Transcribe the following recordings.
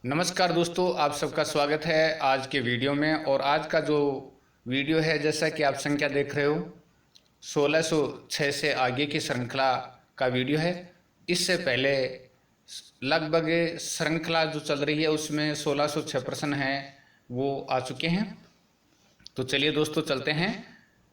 नमस्कार दोस्तों, आप सबका स्वागत है आज के वीडियो में। और आज का जो वीडियो है, जैसा कि आप संख्या देख रहे हो, 1606 से आगे की श्रृंखला का वीडियो है। इससे पहले लगभग श्रृंखला जो चल रही है उसमें 1606 प्रश्न हैं वो आ चुके हैं। तो चलिए दोस्तों, चलते हैं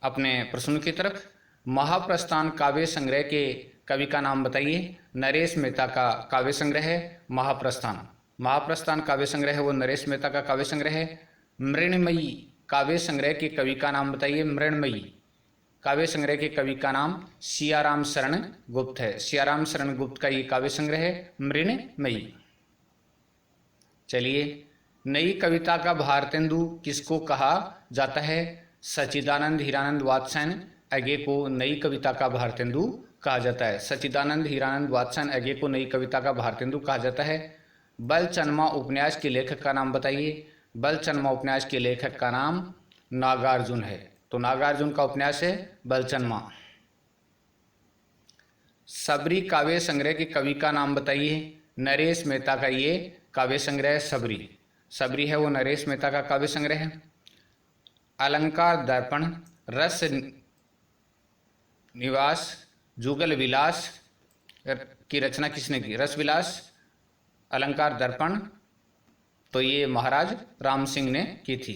अपने प्रश्नों की तरफ। महाप्रस्थान काव्य संग्रह के कवि का नाम बताइए। नरेश मेहता का काव्य संग्रह है महाप्रस्थान। महाप्रस्थान काव्य संग्रह है वो नरेश मेहता का काव्य संग्रह है। मृण्मयी काव्य संग्रह के कवि का नाम बताइए। मृण्मयी काव्य संग्रह के कवि का नाम सियाराम शरण गुप्त है। सियाराम शरण गुप्त का ये काव्य संग्रह है मृण्मयी। चलिए, नई कविता का भारतेंदु किसको कहा जाता है? सच्चिदानंद हीरानंद वात्स्यायन अज्ञे को नई कविता का भारतेंदु कहा जाता है। सच्चिदानंद हीरानंद वात्स्यायन अज्ञे को नई कविता का भारतेंदु कहा जाता है। बलचन्मा उपन्यास के लेखक का नाम बताइए। बलचन्मा उपन्यास के लेखक का नाम नागार्जुन है। तो नागार्जुन का उपन्यास है बलचन्मा। सबरी काव्य संग्रह के कवि का नाम बताइए। नरेश मेहता का ये काव्य संग्रह सबरी। सबरी है वो नरेश मेहता का काव्य संग्रह है। अलंकार दर्पण रस निवास जुगल विलास की रचना किसने की? रस विलास अलंकार दर्पण तो ये महाराज राम सिंह ने की थी।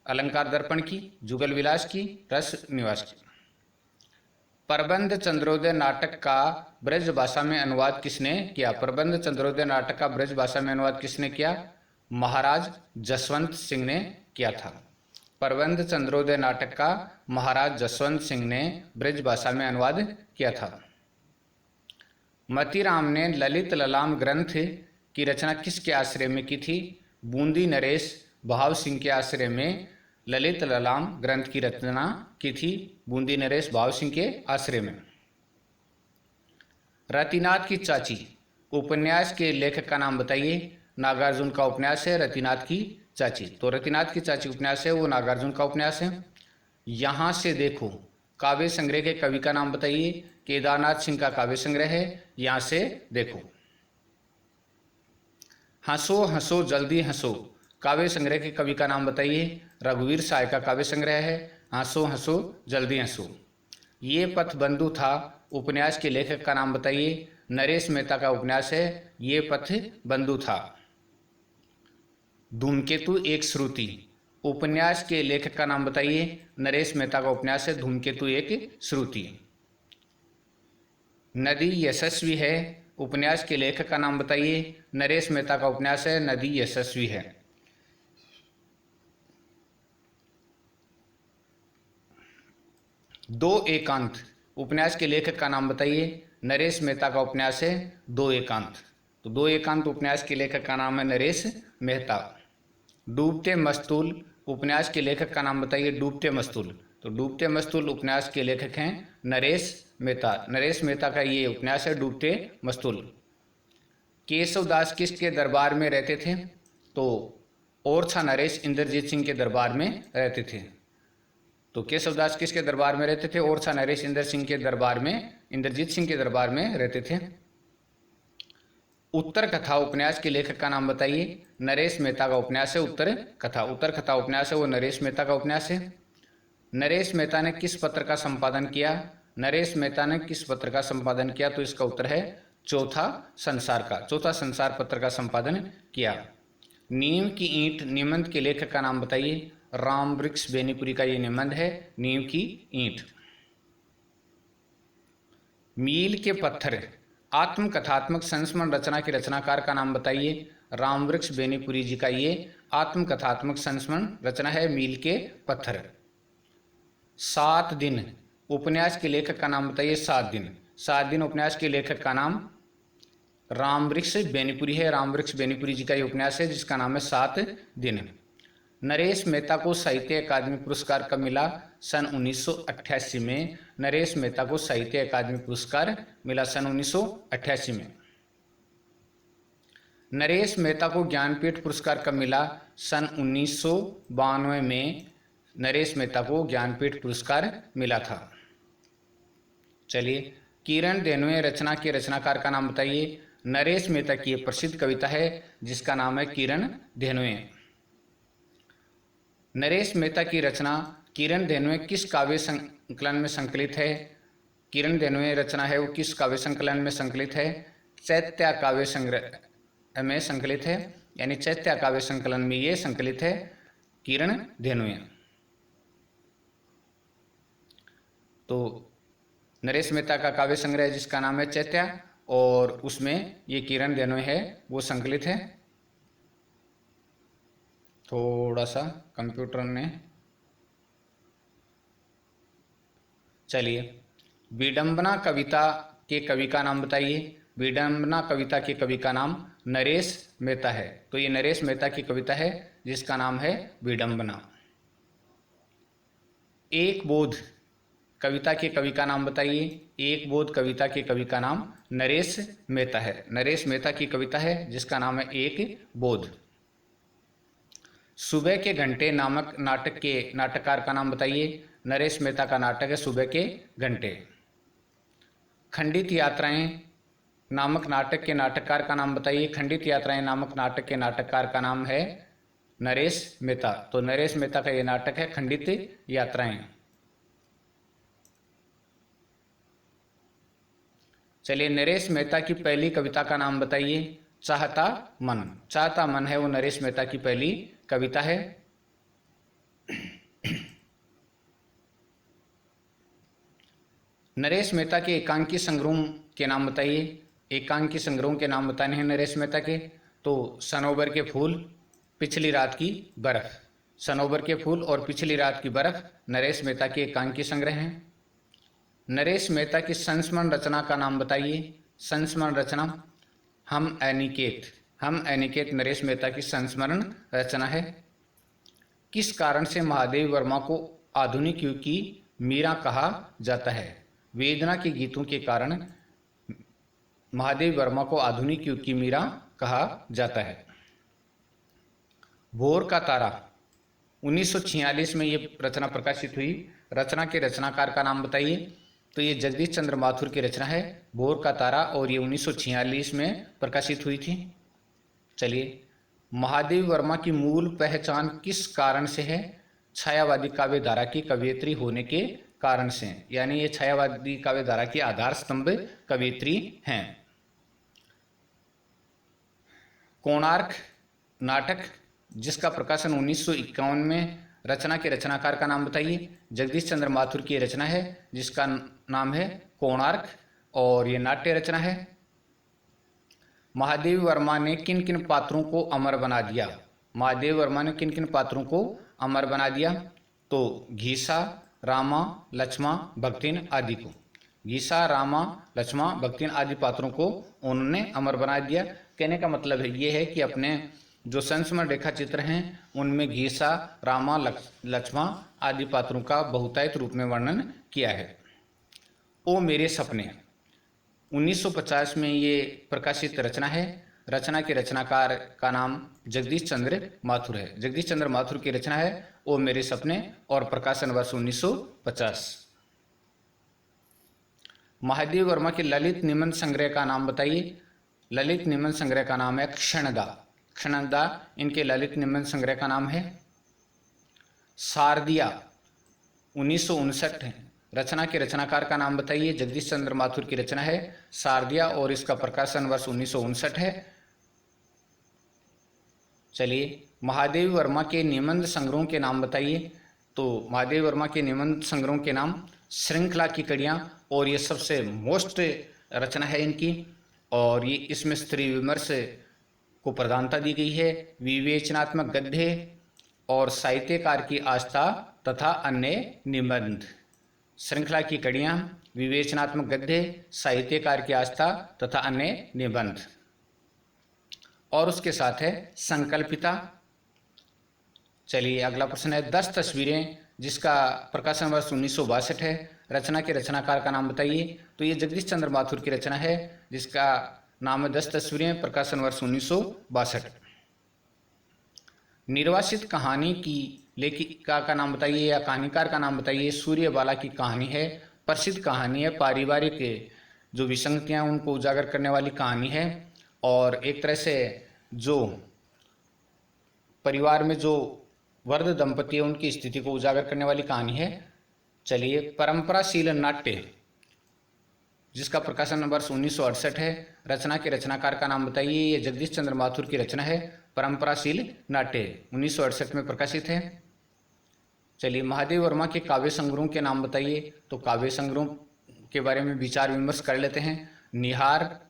अलंकार दर्पण की, जुगल विलास की, रस निवास की। प्रबंध चंद्रोदय नाटक का ब्रज भाषा में अनुवाद किसने किया? प्रबंध चंद्रोदय नाटक का ब्रज भाषा में अनुवाद किसने किया? महाराज जसवंत सिंह ने किया था। प्रबंध चंद्रोदय नाटक का महाराज जसवंत सिंह ने ब्रज भाषा में अनुवाद किया था। मतीराम ने ललित ललाम ग्रंथ की रचना किसके आश्रय में की थी? बूंदी नरेश भाव सिंह के आश्रय में ललित ललाम ग्रंथ की रचना की थी। बूंदी नरेश भाव सिंह के आश्रय में। रतिनाथ की चाची उपन्यास के लेखक का नाम बताइए। नागार्जुन का उपन्यास है रतिनाथ की चाची। तो रतिनाथ की चाची उपन्यास है वो नागार्जुन का उपन्यास है। यहाँ से देखो काव्य संग्रह के कवि का नाम बताइए। केदारनाथ सिंह का काव्य संग्रह है यहाँ से देखो। हंसो हंसो जल्दी हंसो काव्य संग्रह के कवि का नाम बताइए। रघुवीर साय का काव्य संग्रह है हंसो हंसो जल्दी हंसो। ये पथ बंधु था उपन्यास के लेखक का नाम बताइए। नरेश मेहता का उपन्यास है ये पथ बंधु था। धूमकेतु एक श्रुति उपन्यास के लेखक का नाम बताइए। नरेश मेहता का उपन्यास है धूमकेतु एक श्रुति। नदी यशस्वी है उपन्यास के लेखक का नाम बताइए। नरेश मेहता का उपन्यास है नदी यशस्वी है। दो एकांत उपन्यास के लेखक का नाम बताइए। नरेश मेहता का उपन्यास है दो एकांत। तो दो एकांत उपन्यास के लेखक का नाम है नरेश मेहता। डूबते मस्तूल उपन्यास के लेखक का नाम बताइए। डूबते मस्तूल तो डूबते मस्तूल उपन्यास के लेखक हैं नरेश मेहता। नरेश मेहता का ये उपन्यास है डूबते मस्तूल। केशवदास किसके दरबार में रहते थे? तो ओरछा नरेश इंद्रजीत सिंह के दरबार में रहते थे। तो केशवदास किसके दरबार में रहते थे? ओरछा नरेश इंद्रजीत सिंह के दरबार में रहते थे। उत्तर कथा उपन्यास के लेखक का नाम बताइए। नरेश मेहता का उपन्यास है उत्तर कथा। उत्तर कथा उपन्यास है वो नरेश मेहता का उपन्यास है। नरेश मेहता ने किस पत्र का संपादन किया? नरेश मेहता ने किस पत्र का संपादन किया? तो इसका उत्तर है चौथा संसार का। चौथा संसार पत्र का संपादन किया। नीम की ईंट निबंध के लेखक का नाम बताइए। राम वृक्ष बेनीपुरी का ये निबंध है नीम की ईंट। मील के पत्थर आत्मकथात्मक संस्मरण रचना के रचनाकार का नाम बताइए। राम वृक्ष बेनीपुरी जी का ये आत्मकथात्मक संस्मरण रचना है मील के पत्थर। 7 दिन उपन्यास के लेखक का नाम बताइए। 7 दिन। 7 दिन उपन्यास के लेखक का नाम राम वृक्ष बेनीपुरी है। राम वृक्ष बेनीपुरी जी का ये उपन्यास है जिसका नाम है 7 दिन। नरेश मेहता को साहित्य अकादमी पुरस्कार कब मिला? सन 1988 में नरेश मेहता को साहित्य अकादमी पुरस्कार मिला सन 1988 में। नरेश मेहता को ज्ञानपीठ पुरस्कार कब मिला? सन 1992 में नरेश मेहता को ज्ञानपीठ पुरस्कार मिला था। चलिए, किरण देनवे रचना के रचनाकार का नाम बताइए। नरेश मेहता की एक प्रसिद्ध कविता है जिसका नाम है किरण धेनुए। नरेश मेहता की रचना किरण धेनुए किस काव्य संकलन में संकलित है? किरण धेनुए रचना है वो किस काव्य संकलन में संकलित है? चैत्य काव्य संग्रह में संकलित है, यानी चैत्य काव्य संकलन में ये संकलित है किरण धेनुए। तो नरेश मेहता का काव्य संग्रह जिसका नाम है चैत्य, और उसमें ये किरण धेनुए है वो संकलित है। थोड़ा सा कंप्यूटर ने, चलिए विडंबना कविता के कवि का नाम बताइए। विडंबना कविता के कवि का नाम नरेश मेहता है। तो ये नरेश मेहता की कविता है जिसका नाम है विडंबना। एक बोध कविता के कवि का नाम बताइए। एक बोध कविता के कवि का नाम नरेश मेहता है। नरेश मेहता की कविता है जिसका नाम है एक बोध। सुबह के घंटे नामक नाटक के नाटककार का नाम बताइए। नरेश मेहता का नाटक है सुबह के घंटे। खंडित यात्राएं नामक नाटक के नाटककार का नाम बताइए। खंडित यात्राएं नामक नाटक के नाटककार का नाम है नरेश मेहता। तो नरेश मेहता का यह नाटक है खंडित यात्राएं। चलिए नरेश मेहता की पहली कविता का नाम बताइए। चाहता मन। चाहता मन है वो नरेश मेहता की पहली कविता है। नरेश मेहता के एकांकी संग्रहों के नाम बताइए। एकांकी संग्रहों के नाम बताने हैं नरेश मेहता के। तो सनोबर के फूल, पिछली रात की बर्फ। सनोबर के फूल और पिछली रात की बर्फ नरेश मेहता के एकांकी संग्रह हैं। नरेश मेहता की संस्मरण रचना का नाम बताइए। संस्मरण रचना हम अनिकेत। हम अनिकेत नरेश मेहता की संस्मरण रचना है। किस कारण से महादेव वर्मा को आधुनिक युग की मीरा कहा जाता है? वेदना के गीतों के कारण महादेव वर्मा को आधुनिक युग की मीरा कहा जाता है। भोर का तारा 1946 में ये रचना प्रकाशित हुई। रचना के रचनाकार का नाम बताइए। तो ये जगदीश चंद्र माथुर की रचना है भोर का तारा, और ये 1946 में प्रकाशित हुई थी। चलिए महादेव वर्मा की मूल पहचान किस कारण से है? छायावादी काव्य धारा की कवयित्री होने के कारण से, यानी ये छायावादी काव्य धारा की आधार स्तंभ कवयित्री हैं। कोणार्क नाटक जिसका प्रकाशन 1951 में, रचना के रचनाकार का नाम बताइए। जगदीश चंद्र माथुर की रचना है जिसका नाम है कोणार्क, और ये नाट्य रचना है। महादेव वर्मा ने किन किन पात्रों को अमर बना दिया? महादेव वर्मा ने किन किन पात्रों को अमर बना दिया? तो घीसा, रामा, लक्ष्मा, भक्तिन आदि को। घीसा, रामा, लक्ष्मा, भक्तिन आदि पात्रों को उन्होंने अमर बना दिया। कहने का मतलब है ये है कि अपने जो संस्मरण रेखा चित्र हैं उनमें घीसा, रामा, लक्ष्मा आदि पात्रों का बहुतायत रूप में वर्णन किया है। ओ मेरे सपने 1950 में ये प्रकाशित रचना है। रचना के रचनाकार का नाम जगदीश चंद्र माथुर है। जगदीश चंद्र माथुर की रचना है ओ मेरे सपने, और प्रकाशन वर्ष 1950। महादेव वर्मा के ललित निबंध संग्रह का नाम बताइए। ललित निबंध संग्रह का नाम है क्षणदा। क्षणदा इनके ललित निबंध संग्रह का नाम है। शारदिया 1959 रचना के रचनाकार का नाम बताइए। जगदीश चंद्र माथुर की रचना है शारदिया, और इसका प्रकाशन वर्ष 1959 है। चलिए महादेव वर्मा के निबंध संग्रहों के नाम बताइए। तो महादेव वर्मा के निबंध संग्रहों के नाम श्रृंखला की कड़ियाँ, और ये सबसे मोस्ट रचना है इनकी, और ये इसमें स्त्री विमर्श को प्रधानता दी गई है। विवेचनात्मक गद्य और साहित्यकार की आस्था तथा अन्य निबंध। श्रृंखला की कड़ियाँ, विवेचनात्मक गद्य, साहित्यकार की आस्था तथा अन्य निबंध। और उसके साथ है संकल्पिता। चलिए अगला प्रश्न है 10 तस्वीरें जिसका प्रकाशन वर्ष 1962 है। रचना के रचनाकार का नाम बताइए। तो ये जगदीश चंद्र माथुर की रचना है जिसका नाम है 10 तस्वीरें, प्रकाशन वर्ष 1962। निर्वासित कहानी की लेखिका का नाम बताइए या कहानीकार का नाम बताइए। सूर्यबाला की कहानी है, प्रसिद्ध कहानी है, पारिवारिक जो विसंगतियां उनको उजागर करने वाली कहानी है। और एक तरह से जो परिवार में जो वर्ध दंपति है उनकी स्थिति को उजागर करने वाली कहानी है। चलिए, परंपराशील नाट्य, जिसका प्रकाशन वर्ष 1968 है। रचना के रचनाकार का नाम बताइए। ये जगदीश चंद्र माथुर की रचना है। परंपराशील नाट्य 1968 में प्रकाशित है। चलिए, महादेव वर्मा के काव्य संग्रहों के नाम बताइए। तो काव्य संग्रहों के बारे में विचार विमर्श कर लेते हैं। निहार,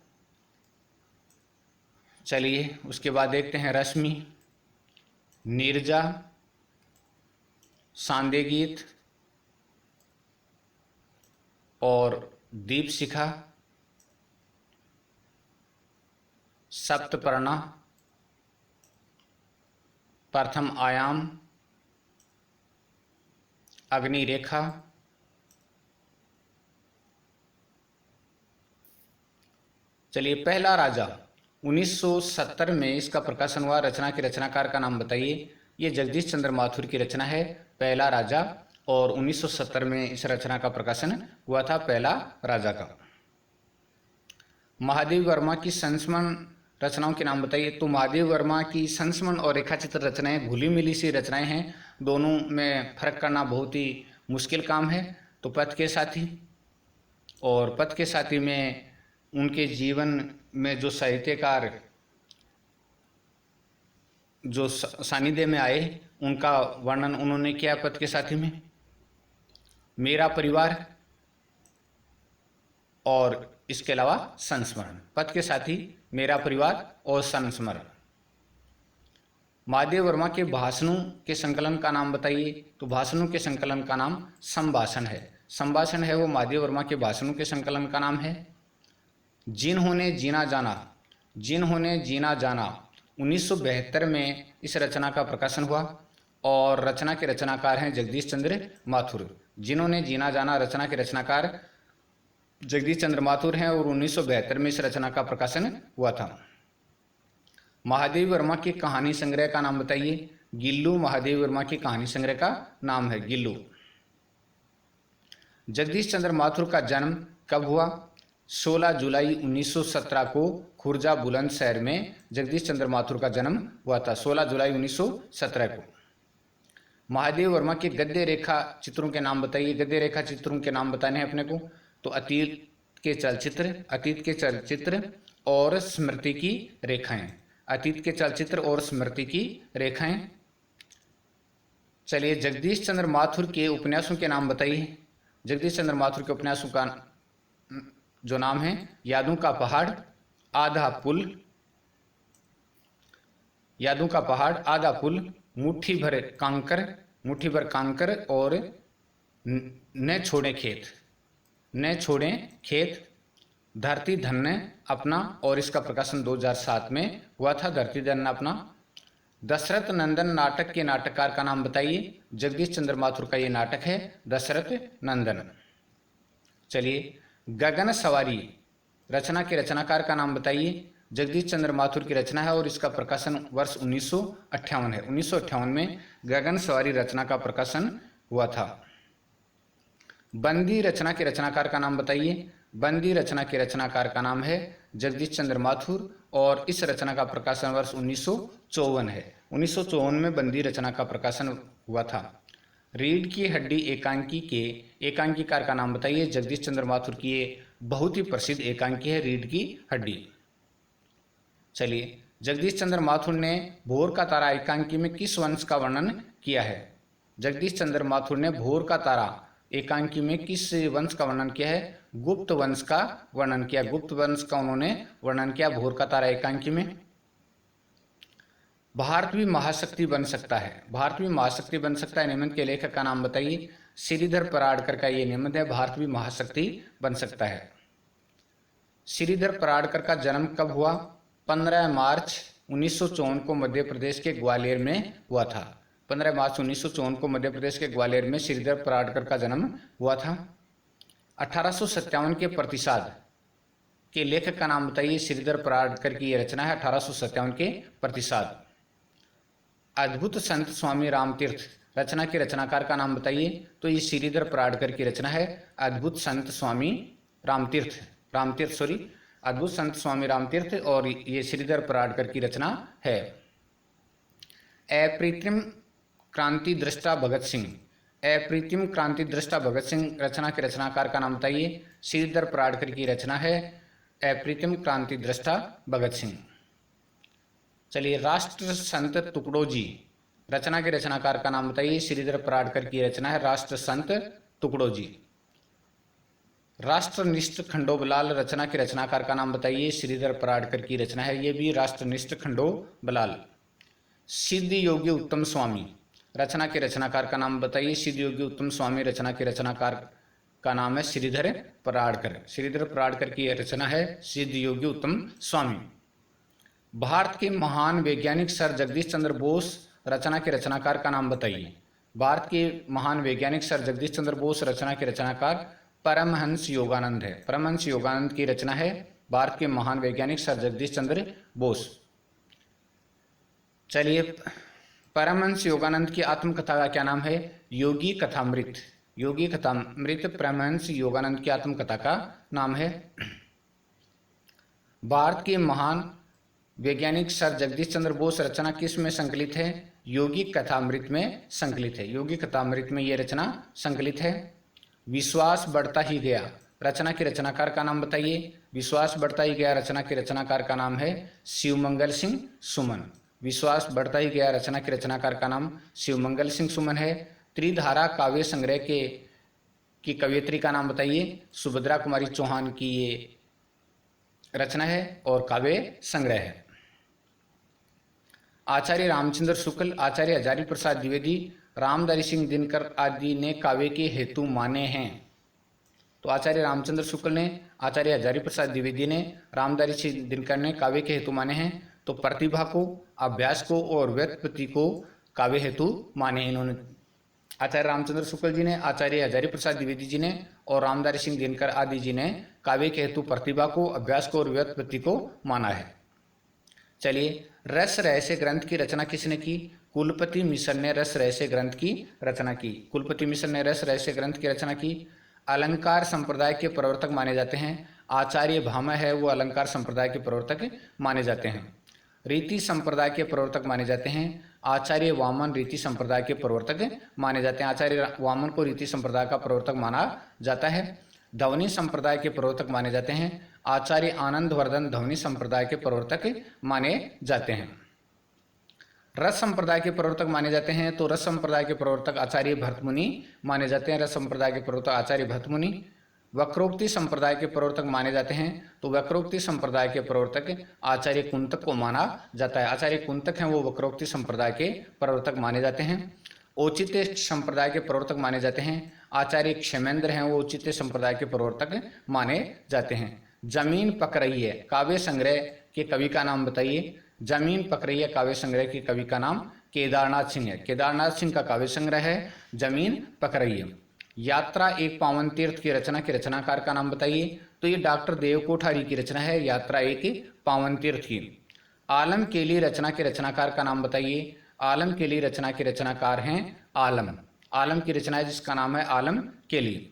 चलिए उसके बाद देखते हैं रश्मि, नीरजा, सांदे गीत और दीप शिखा, सप्तपर्णा, प्रथम आयाम, अग्नि रेखा, चलिए पहला राजा 1970 में इसका प्रकाशन हुआ। रचना के रचनाकार का नाम बताइए। ये जगदीश चंद्र माथुर की रचना है, पहला राजा, और 1970 में इस रचना का प्रकाशन हुआ था, पहला राजा का। महादेव वर्मा की संस्मरण रचनाओं के नाम बताइए। तो महादेव वर्मा की संस्मरण और रेखाचित्र रचनाएं घुली मिली सी रचनाएं हैं, दोनों में फर्क करना बहुत ही मुश्किल काम है। तो पथ के साथी, और पथ के साथी में उनके जीवन में जो साहित्यकार जो सानिध्य में आए उनका वर्णन उन्होंने किया पथ के साथी में। मेरा परिवार और इसके अलावा संस्मरण, पथ के साथी, मेरा परिवार और संस्मरण। महादेव वर्मा के भाषणों के संकलन का नाम बताइए। तो भाषणों के संकलन का नाम संभाषण है। संभाषण है वो महादेव वर्मा के भाषणों के संकलन का नाम है। जिन्होंने जीना जाना, जिन्होंने जीना जाना 1972 में इस रचना का प्रकाशन हुआ, और रचना के रचनाकार हैं जगदीश चंद्र माथुर। जिन्होंने जीना जाना रचना के रचनाकार जगदीश चंद्र माथुर हैं और 1972 में इस रचना का प्रकाशन हुआ था। महादेव वर्मा के कहानी संग्रह का नाम बताइए। गिल्लू महादेव वर्मा की कहानी संग्रह का नाम है गिल्लू। जगदीश चंद्र माथुर का जन्म कब हुआ? 16 जुलाई 1917 को खुर्जा बुलंदशहर में जगदीश चंद्र माथुर का जन्म हुआ था, 16 जुलाई 1917 को। महादेव वर्मा के गद्य रेखा चित्रों के नाम बताइए। गद्य रेखा चित्रों के नाम बताने हैं अपने को। तो अतीत के चलचित्र और स्मृति की रेखाएं, अतीत के चलचित्र और स्मृति की रेखाएं। चलिए, जगदीश चंद्र माथुर के उपन्यासों के नाम बताइए। जगदीश चंद्र माथुर के उपन्यासों का जो नाम है, यादों का पहाड़, आधा पुल, यादों का पहाड़, आधा पुल, मुट्ठी भर कांकर और न छोड़े खेत, न छोड़े खेत, धरती धन्य अपना, और इसका प्रकाशन 2007 में हुआ था, धरती धन्य अपना। दशरथ नंदन नाटक के नाटककार का नाम बताइए। जगदीश चंद्र माथुर का ये नाटक है दशरथ नंदन। चलिए, गगन सवारी रचना के रचनाकार का नाम बताइए। जगदीश चंद्र माथुर की रचना है और इसका प्रकाशन वर्ष 1958 है। 1958 में गगन सवारी रचना का प्रकाशन हुआ था। बंदी रचना के रचनाकार का नाम बताइए। बंदी रचना के रचनाकार का नाम है जगदीश चंद्र माथुर और इस रचना का प्रकाशन वर्ष 1954 है। 1954 में बंदी रचना का प्रकाशन हुआ था। रीढ़ की हड्डी एकांकी के एकांकीकार का नाम बताइए। जगदीश चंद्र माथुर की ये बहुत ही प्रसिद्ध एकांकी है रीढ़ की हड्डी। चलिए, जगदीश चंद्र माथुर ने भोर का तारा एकांकी में किस वंश का वर्णन किया है? जगदीश चंद्र माथुर ने भोर का तारा एकांकी में किस वंश का वर्णन किया है? गुप्त वंश का वर्णन किया। गुप्त वंश का उन्होंने वर्णन किया भोर का तारा एकांकी में। भारत भी महाशक्ति बन सकता है। भारत भी महाशक्ति बन सकता है निबंध के लेखक का नाम बताइए। श्रीधर पराड़कर का ये निबंध है, भारत भी महाशक्ति बन सकता है। श्रीधर पराड़कर का जन्म कब हुआ? 15 मार्च 1954 को मध्य प्रदेश के ग्वालियर में हुआ था। 15 मार्च 1954 को मध्य प्रदेश के ग्वालियर में श्रीधर पराड़कर का जन्म हुआ था। 1857 के प्रतिसाद के लेखक का नाम बताइए। श्रीधर पराड़कर की यह रचना है 1857 के प्रतिसाद। अद्भुत संत स्वामी रामतीर्थ रचना के रचनाकार का नाम बताइए। तो ये श्रीधर पराड़कर की रचना है अद्भुत संत स्वामी रामतीर्थ अद्भुत संत स्वामी रामतीर्थ, और ये श्रीधर पराडकर की रचना है। अप्रीतिम क्रांति दृष्टा भगत सिंह। अप्रीतिम क्रांति दृष्टा भगत सिंह रचना के रचनाकार का नाम बताइए। श्रीधर पराडकर की रचना है अप्रीतिम क्रांति दृष्टा भगत सिंह। चलिए, राष्ट्र संत तुकडोजी, रचना के रचनाकार का नाम बताइए। श्रीधर पराडकर की रचना है राष्ट्र संत तुकडोजी। राष्ट्रनिष्ठ खंडोबलाल, रचना के रचनाकार का नाम बताइए। श्रीधर पराडकर की रचना है, ये भी राष्ट्रनिष्ठ खंडोबलाल। सिद्ध योगी उत्तम स्वामी, रचना के रचनाकार का नाम बताइए। सिद्ध योगी उत्तम स्वामी रचना के रचनाकार का नाम है श्रीधर पराडकर। श्रीधर पराडकर की रचना है सिद्ध योगी उत्तम स्वामी। भारत के महान वैज्ञानिक सर जगदीश चंद्र बोस, रचना के रचनाकार का नाम बताइए। भारत के महान वैज्ञानिक सर जगदीश चंद्र बोस, रचना के रचनाकार परमहंस योगानंद है। परमहंस योगानंद की रचना है भारत के महान वैज्ञानिक सर जगदीश चंद्र बोस। चलिए, परमहंस योगानंद की आत्मकथा का क्या नाम है? योगी कथामृत। योगी कथामृत परमहंस योगानंद की आत्मकथा का नाम है। भारत के महान वैज्ञानिक सर जगदीश चंद्र बोस, रचना किस में संकलित है? योगी कथामृत में संकलित है। योगी कथामृत में यह रचना संकलित है। विश्वास बढ़ता ही गया, रचना के रचनाकार का नाम बताइए। विश्वास बढ़ता ही गया, रचना के रचनाकार का नाम है शिवमंगल सिंह सुमन। विश्वास बढ़ता ही गया, रचना के रचनाकार का नाम शिवमंगल सिंह सुमन है। त्रिधारा काव्य संग्रह की कवयित्री का नाम बताइए। सुभद्रा कुमारी चौहान की ये रचना है और काव्य संग्रह है। आचार्य रामचंद्र शुक्ल, आचार्य हजारी प्रसाद द्विवेदी, रामधारी सिंह दिनकर आदि ने काव्य के हेतु माने हैं। तो आचार्य रामचंद्र शुक्ल ने, आचार्य हजारी प्रसाद द्विवेदी ने, रामधारी सिंह दिनकर ने काव्य के हेतु माने हैं। तो प्रतिभा को, अभ्यास को और व्युत्पत्ति को काव्य हेतु माने इन्होंने। आचार्य रामचंद्र शुक्ल जी ने, आचार्य हजारी प्रसाद द्विवेदी जी ने और रामधारी सिंह दिनकर आदि जी ने काव्य के हेतु प्रतिभा को, अभ्यास को और व्युत्पत्ति को माना है। चलिए, रस रहस्य ग्रंथ की रचना किसने की? कुलपति मिश्र ने रस रहस्य ग्रंथ की रचना की। कुलपति मिश्र ने रस रहस्य ग्रंथ की रचना की। अलंकार संप्रदाय के प्रवर्तक माने जाते हैं। आचार्य भामा है वो अलंकार संप्रदाय के प्रवर्तक माने जाते हैं। रीति संप्रदाय के प्रवर्तक माने जाते हैं। आचार्य वामन रीति संप्रदाय के प्रवर्तक माने जाते हैं। आचार्य वामन को रीति संप्रदाय का प्रवर्तक माना जाता है। ध्वनि संप्रदाय के प्रवर्तक माने जाते हैं। आचार्य आनंद वर्धन ध्वनि संप्रदाय के प्रवर्तक माने जाते हैं। रस संप्रदाय के प्रवर्तक माने जाते हैं। तो रस संप्रदाय के प्रवर्तक आचार्य भरतमुनि माने जाते हैं। रस संप्रदाय के प्रवर्तक आचार्य भरतमुनि। वक्रोक्ति संप्रदाय के प्रवर्तक माने जाते हैं। तो वक्रोक्ति संप्रदाय के प्रवर्तक आचार्य कुंतक को माना जाता है। आचार्य कुंतक हैं वो वक्रोक्ति संप्रदाय के प्रवर्तक माने जाते हैं। औचित्य संप्रदाय के प्रवर्तक माने जाते हैं। आचार्य क्षेमेंद्र हैं वो औचित्य संप्रदाय के प्रवर्तक माने जाते हैं। जमीन पक रही है काव्य संग्रह के कवि का नाम बताइए। जमीन पक रही है काव्य संग्रह के कवि का नाम केदारनाथ सिंह है। केदारनाथ सिंह का काव्य संग्रह है जमीन पक रही है। यात्रा एक पावन तीर्थ की रचना के रचनाकार का नाम बताइए। तो ये डॉक्टर देव कोठारी की रचना है, यात्रा एक पावन तीर्थ की। आलम के लिए रचना के रचनाकार का नाम बताइए। आलम के लिए रचना के रचनाकार हैं आलम। आलम की रचना है जिसका नाम है आलम के लिए।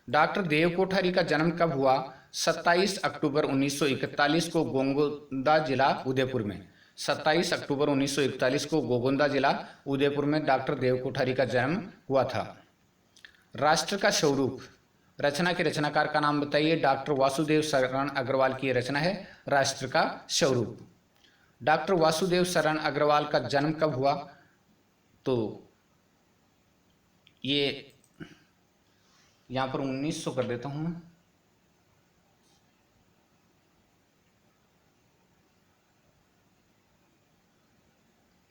डॉक्टर देव कोठारी का जन्म कब हुआ? 27 अक्टूबर 1941 को गोगोंदा जिला उदयपुर में। 27 अक्टूबर 1941 को गोगोंदा जिला उदयपुर में डॉक्टर देव कोठारी का जन्म हुआ था। राष्ट्र का स्वरूप, रचना के रचनाकार का नाम बताइए। डॉक्टर वासुदेव शरण अग्रवाल की रचना है राष्ट्र का स्वरूप। डॉक्टर वासुदेव शरण अग्रवाल का जन्म कब हुआ? तो ये यहां पर 1900 कर देता हूं मैं।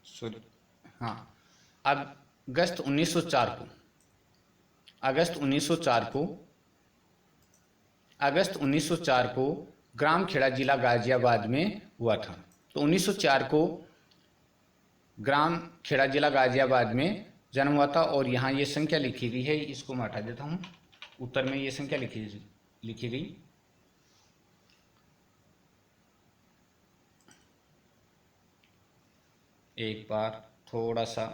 सॉरी, हाँ, अगस्त 1904 को, अगस्त 1904 को ग्राम खेड़ा जिला गाजियाबाद में हुआ था। तो 1904 को ग्राम खेड़ा जिला गाजियाबाद में जन्म हुआ था। और यहाँ ये संख्या लिखी गई है, इसको मैं हटा देता हूँ। उत्तर में ये संख्या लिखी गई। एक बार थोड़ा सा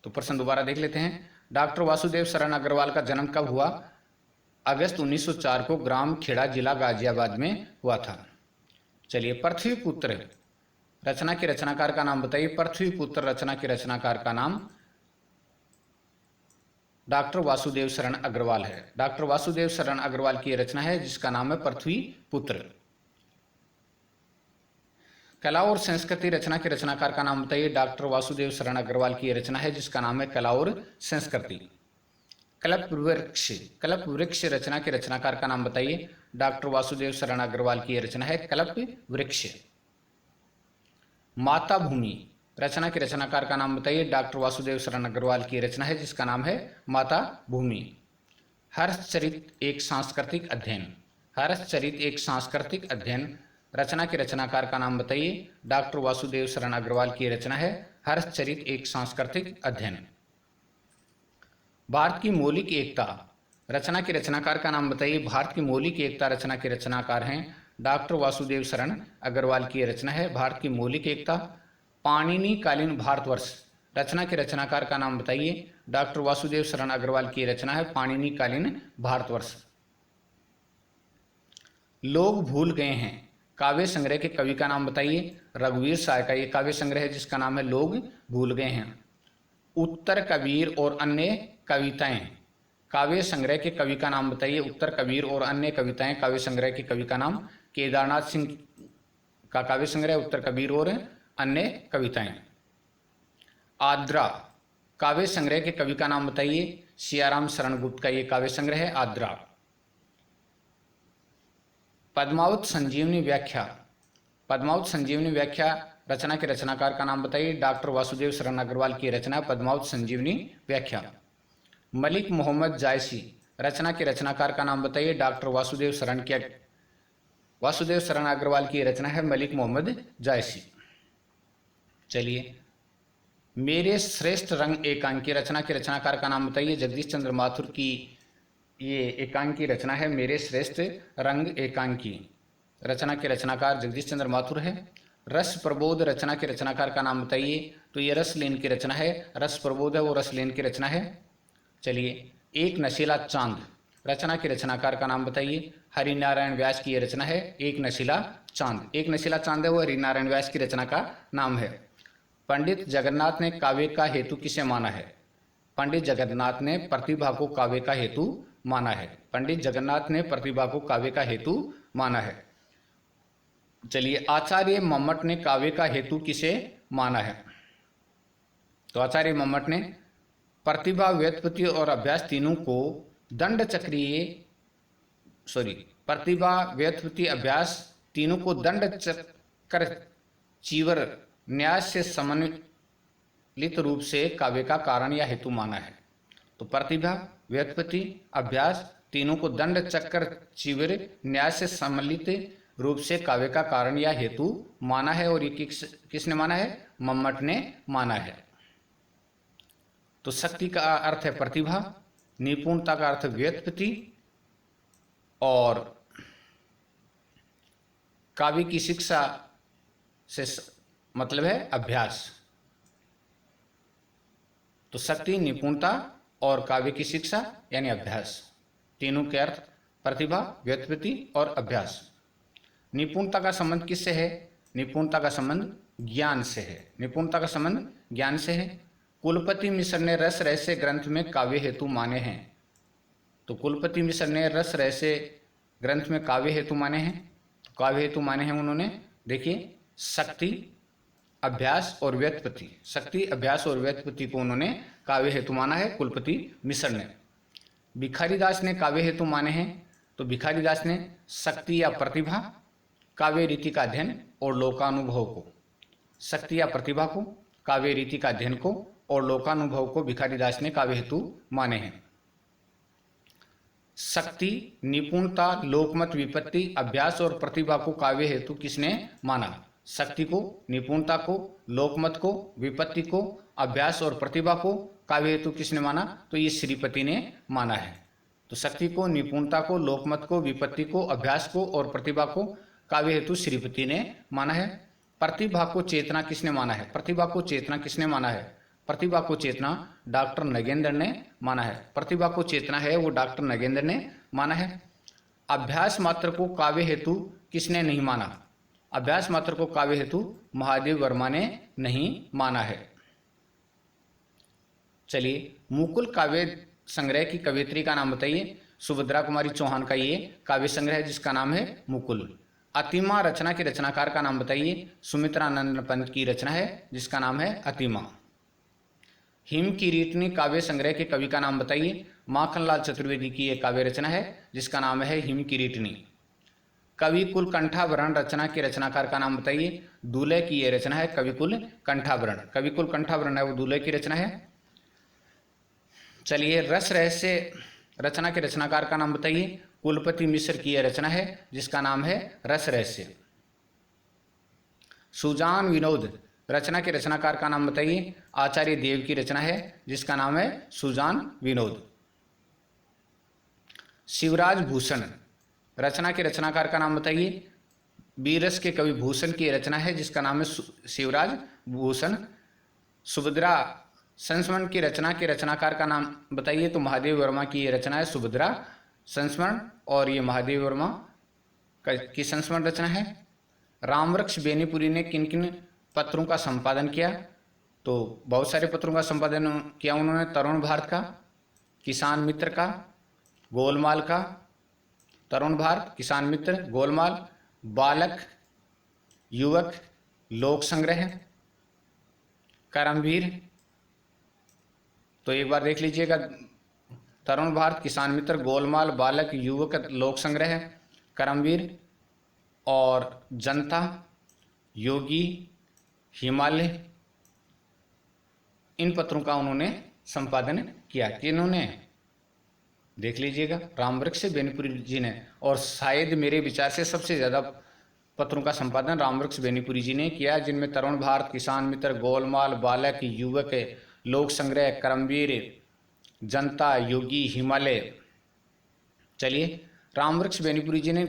तो प्रश्न दोबारा देख लेते हैं। डॉक्टर वासुदेव शरण अग्रवाल का जन्म कब हुआ? अगस्त 1904 को ग्राम खेड़ा, जिला गाजियाबाद में हुआ था। चलिए, पृथ्वीपुत्र रचना के रचनाकार का नाम बताइए। पृथ्वीपुत्र रचना के रचनाकार का नाम डॉक्टर वासुदेव शरण अग्रवाल है। डॉक्टर वासुदेव शरण अग्रवाल की रचना है जिसका नाम है पृथ्वीपुत्र। कला और संस्कृति रचना के रचनाकार का नाम बताइए। डॉक्टर वासुदेव शरण अग्रवाल की रचना है जिसका नाम है कला और संस्कृति। कल्पवृक्ष रचना के रचनाकार का नाम बताइए। डॉक्टर वासुदेव शरण अग्रवाल की रचना है कल्पवृक्ष। माता भूमि रचना के रचनाकार का नाम बताइए। डॉक्टर वासुदेव शरण अग्रवाल की रचना है जिसका नाम है माता भूमि। हर्षचरित एक सांस्कृतिक अध्ययन। हर्षचरित एक सांस्कृतिक अध्ययन रचना के रचनाकार का नाम बताइए। डॉक्टर वासुदेव शरण अग्रवाल की रचना है हर्षचरित एक सांस्कृतिक अध्ययन। भारत की मौलिक एकता रचना के रचनाकार का नाम बताइए। भारत की मौलिक एकता रचना के रचनाकार हैं डॉक्टर वासुदेव शरण अग्रवाल की रचना है भारत की मौलिक एकता। पाणिनि कालीन भारतवर्ष रचना के रचनाकार का नाम बताइए। डॉक्टर वासुदेव शरण अग्रवाल की रचना है पाणिनि कालीन भारतवर्ष। लोग भूल गए हैं काव्य संग्रह के कवि का नाम बताइए। रघुवीर साय का ये काव्य संग्रह है जिसका नाम है लोग भूल गए हैं। उत्तर कबीर और अन्य कविताएं काव्य संग्रह के कवि का नाम बताइए। उत्तर कबीर और अन्य कविताएं काव्य संग्रह के कवि का नाम केदारनाथ सिंह का काव्य संग्रह उत्तर कबीर और अन्य कविताएं। आद्रा काव्य संग्रह के कवि का नाम बताइए। सियाराम शरण गुप्त का ये काव्य संग्रह है आद्रा। पद्मावत संजीवनी व्याख्या। पद्मावत संजीवनी व्याख्या रचना के रचनाकार का नाम बताइए। डॉक्टर वासुदेव शरण अग्रवाल की रचना पद्मावत संजीवनी व्याख्या। मलिक मोहम्मद जायसी रचना के रचनाकार का नाम बताइए। डॉक्टर वासुदेव शरण अग्रवाल की रचना है मलिक मोहम्मद जायसी। चलिए, मेरे श्रेष्ठ रंग एकांकी रचना के रचनाकार का नाम बताइए। जगदीश चंद्र माथुर की ये एकांकी रचना है मेरे श्रेष्ठ रंग एकांकी। रचना के रचनाकार जगदीश चंद्र माथुर है। रस प्रबोध रचना के रचनाकार का नाम बताइए। तो ये रसलेन की रचना है। रस प्रबोध है वो रसलेन की रचना है। चलिए, एक नशीला चांद रचना के रचनाकार का नाम बताइए। हरिनारायण व्यास की ये रचना है एक नशीला चांद। एक नशीला चांद है वो हरिनारायण व्यास की रचना का नाम है। पंडित जगन्नाथ ने काव्य का हेतु किसे माना है? पंडित जगन्नाथ ने प्रतिभा को काव्य का हेतु माना है। पंडित जगन्नाथ ने प्रतिभा को काव्य का हेतु माना है। चलिए, आचार्य मम्मट ने काव्य का हेतु किसे माना है? तो आचार्य मम्मट ने प्रतिभा, व्युत्पत्ति और अभ्यास तीनों को प्रतिभा, व्युत्पत्ति, अभ्यास तीनों को दंड चक्र चीवर न्यास से समन्वित रूप से काव्य का कारण या हेतु माना है। तो प्रतिभा, व्युत्पत्ति, अभ्यास तीनों को दंड चक्र चीवर न्यास से सम्मिलित रूप से काव्य का कारण या हेतु माना है। और ये किसने माना है? मम्मट ने माना है। तो शक्ति का अर्थ है प्रतिभा, निपुणता का अर्थ व्युत्पत्ति और काव्य की शिक्षा से मतलब है अभ्यास। तो शक्ति, निपुणता और काव्य की शिक्षा यानी अभ्यास, तीनों के अर्थ प्रतिभा, व्युत्पत्ति और अभ्यास। निपुणता का संबंध किससे है? निपुणता का संबंध ज्ञान से है। निपुणता का संबंध ज्ञान से है। कुलपति मिश्र ने रस रहस्य ग्रंथ में काव्य हेतु माने हैं। तो कुलपति मिश्र ने रस रहस्य ग्रंथ में काव्य हेतु माने हैं। काव्य हेतु माने हैं उन्होंने, देखिए, शक्ति, अभ्यास और व्युत्पत्ति। शक्ति, अभ्यास और व्युत्पत्ति को उन्होंने काव्य हेतु माना है कुलपति मिश्र ने। भिखारीदास ने काव्य हेतु माने हैं। तो भिखारीदास ने शक्ति या प्रतिभा, काव्य रीति का अध्ययन और लोकानुभव को, शक्ति या प्रतिभा को, काव्य रीति का अध्ययन को और लोकानुभव को भिखारीदास ने काव्य हेतु माने हैं। शक्ति, निपुणता, लोकमत, विपत्ति, अभ्यास और प्रतिभा को काव्य हेतु किसने माना? शक्ति को, निपुणता को, लोकमत को, विपत्ति को, अभ्यास और प्रतिभा को काव्य हेतु किसने माना? तो ये श्रीपति ने माना है। तो शक्ति को, निपुणता को, लोकमत को, विपत्ति को, अभ्यास को और प्रतिभा को काव्य हेतु श्रीपति ने माना है। प्रतिभा को चेतना किसने माना है? प्रतिभा को चेतना किसने माना है? प्रतिभा को चेतना डॉक्टर नगेंद्र ने माना है। प्रतिभा को चेतना है वो डॉक्टर नगेंद्र ने माना है। अभ्यास मात्र को काव्य हेतु किसने नहीं माना? अभ्यास मात्र को काव्य हेतु महादेव वर्मा ने नहीं माना है। चलिए, मुकुल काव्य संग्रह की कवियत्री का नाम बताइए। सुभद्रा कुमारी चौहान का ये काव्य संग्रह है जिसका नाम है मुकुल। अतिमा रचना के रचनाकार का नाम बताइए। सुमित्रानंद पंत की रचना है जिसका नाम है अतिमा। हिम किरीटनी काव्य संग्रह के कवि का नाम बताइए। माखनलाल चतुर्वेदी की एक काव्य रचना है जिसका नाम है हिम किरीटनी। कविकुल कंठाभरण रचना के रचनाकार का नाम बताइए। दूल्हे की यह रचना है कविकुल कंठाभरण। कविकुल कंठाभरण है वो दूल्हे की रचना है। चलिए, रस रहस्य रचना के रचनाकार का नाम बताइए। कुलपति मिश्र की यह रचना है जिसका नाम है रस रहस्य। सुजान विनोद रचना के रचनाकार का नाम बताइए। आचार्य देव की रचना है जिसका नाम है सुजान विनोद। शिवराज भूषण रचना के रचनाकार का नाम बताइए। बीरस के कवि भूषण की रचना है जिसका नाम है शिवराज भूषण। सुभद्रा संस्मरण की रचना के रचनाकार का नाम बताइए। तो महादेव वर्मा की ये रचना है सुभद्रा संस्मरण, और ये महादेव वर्मा की संस्मरण रचना है। रामवृक्ष बेनीपुरी ने किन किन पत्रों का संपादन किया? तो बहुत सारे पत्रों का संपादन किया उन्होंने। तरुण भारत का, किसान मित्र का, गोलमाल का। तरुण भारत, किसान मित्र, गोलमाल, बालक, युवक, लोक संग्रह, करमवीर। तो एक बार देख लीजिएगा, तरुण भारत, किसान मित्र, गोलमाल, बालक, युवक, लोक संग्रह, करमवीर और जनता, योगी, हिमालय, इन पत्रों का उन्होंने संपादन किया। किन्होंने? देख लीजिएगा, रामवृक्ष बेनीपुरी जी ने। और शायद मेरे विचार से सबसे ज़्यादा पत्रों का संपादन रामवृक्ष बेनीपुरी जी ने किया, जिनमें तरुण भारत, किसान मित्र, गोलमाल, बालक, युवक, लोक संग्रह, करमवीर, जनता, योगी, हिमालय। चलिए, रामवृक्ष बेनीपुरी जी ने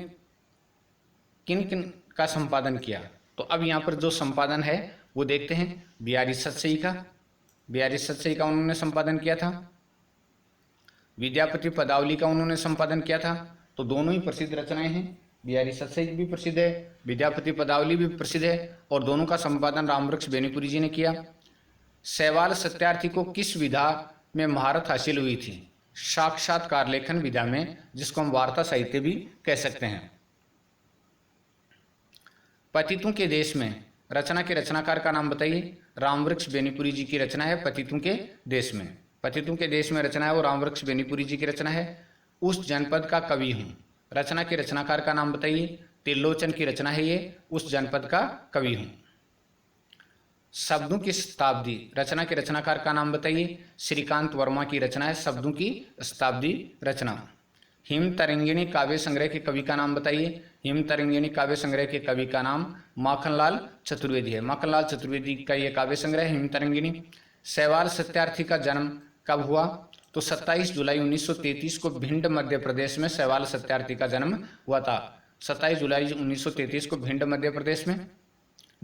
किन किन का संपादन किया? तो अब यहाँ पर जो संपादन है वो देखते हैं। बिहारी सतसई का उन्होंने संपादन किया था। विद्यापति पदावली का उन्होंने संपादन किया था। तो दोनों ही प्रसिद्ध रचनाएं हैं। बिहारी सतसई भी प्रसिद्ध है, विद्यापति पदावली भी प्रसिद्ध है, और दोनों का संपादन रामवृक्ष बेनीपुरी जी ने किया। शैवाल सत्यार्थी को किस विधा में महारत हासिल हुई थी? साक्षात्कार लेखन विधा में, जिसको हम वार्ता साहित्य भी कह सकते हैं। पतितों के देश में रचना के रचनाकार का नाम बताइए। रामवृक्ष बेनीपुरी जी की रचना है पतितों के देश में। पतितों के देश में रचना है वो रामवृक्ष बेनीपुरी जी की रचना है। उस जनपद का कवि हूँ, रचना के रचनाकार का नाम बताइए। त्रिलोचन की रचना है ये, उस जनपद का कवि हूँ। शब्दों की शताब्दी रचना के रचनाकार का नाम बताइए। श्रीकांत वर्मा की रचना है शब्दों की शताब्दी रचना। हिम तरंगिणी काव्य संग्रह के कवि का नाम बताइए। हिम तरंगिणी काव्य संग्रह के कवि का नाम माखनलाल चतुर्वेदी है। माखनलाल चतुर्वेदी का यह काव्य संग्रह है हिम तरंगिणी। शैवाल सत्यार्थी का जन्म कब हुआ? तो 27 जुलाई 1933 को भिंड मध्य प्रदेश में शैवाल सत्यार्थी का जन्म हुआ था। 27 जुलाई 1933 को भिंड मध्य प्रदेश में।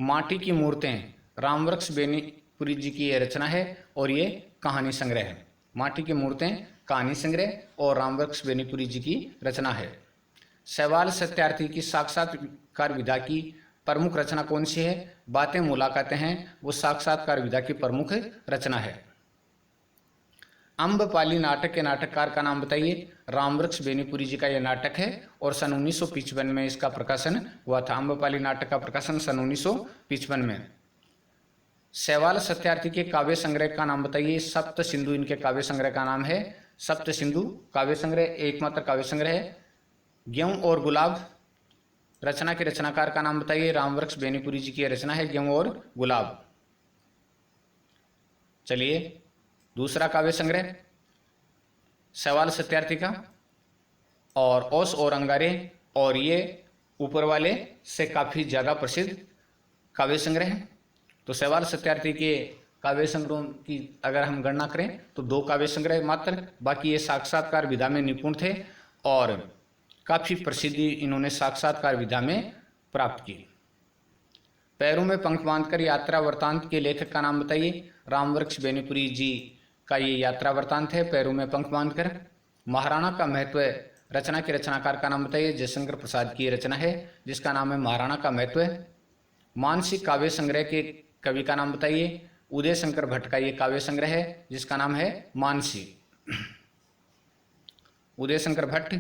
माटी की मूर्तें रामवृक्ष बेनीपुरी जी की यह रचना है और ये कहानी संग्रह है। माटी की मूर्तें कहानी संग्रह और रामवृक्ष बेनीपुरी जी की रचना है। शैवाल सत्यार्थी की साक्षात्कार विधा की प्रमुख रचना कौन सी है? बातें मुलाकातें हैं, वो साक्षात्कार विधा की प्रमुख रचना है। अम्बपाली नाटक के नाटककार का नाम बताइए। रामवृक्ष बेनीपुरी जी का यह नाटक है और सन 1955 में इसका प्रकाशन हुआ था। अम्बपाली नाटक का प्रकाशन सन 1955 में। शैवाल सत्यार्थी के काव्य संग्रह का नाम बताइए। सप्त सिंधु इनके काव्य संग्रह का नाम है। सप्त सिंधु काव्य संग्रह एकमात्र काव्य संग्रह है। गेहूं और गुलाब रचना के रचनाकार का नाम बताइए। रामवृक्ष बेनीपुरी जी की रचना है गेहूं और गुलाब। चलिए, दूसरा काव्य संग्रह शैवाल सत्यार्थी का और ओस और अंगारे, और ये ऊपर वाले से काफी ज्यादा प्रसिद्ध काव्य संग्रह है। तो शैवाल सत्यार्थी के काव्य संग्रहों की अगर हम गणना करें तो 2 काव्य संग्रह मात्र, बाकी ये साक्षात्कार विधा में निपुण थे और काफी प्रसिद्धि इन्होंने साक्षात्कार विधा में प्राप्त की। पैरों में पंख बांधकर यात्रा वृतांत के लेखक का नाम बताइए। रामवृक्ष बेनीपुरी जी का ये यात्रा वृतांत है, पैरों में पंख बांधकर। महाराणा का महत्व रचना के रचनाकार का नाम बताइए। जयशंकर प्रसाद की रचना है जिसका नाम है महाराणा का महत्व। मानसिक काव्य संग्रह के कवि का नाम बताइए। उदय शंकर भट्ट का ये काव्य संग्रह है जिसका नाम है मानसी। उदय शंकर भट्ट।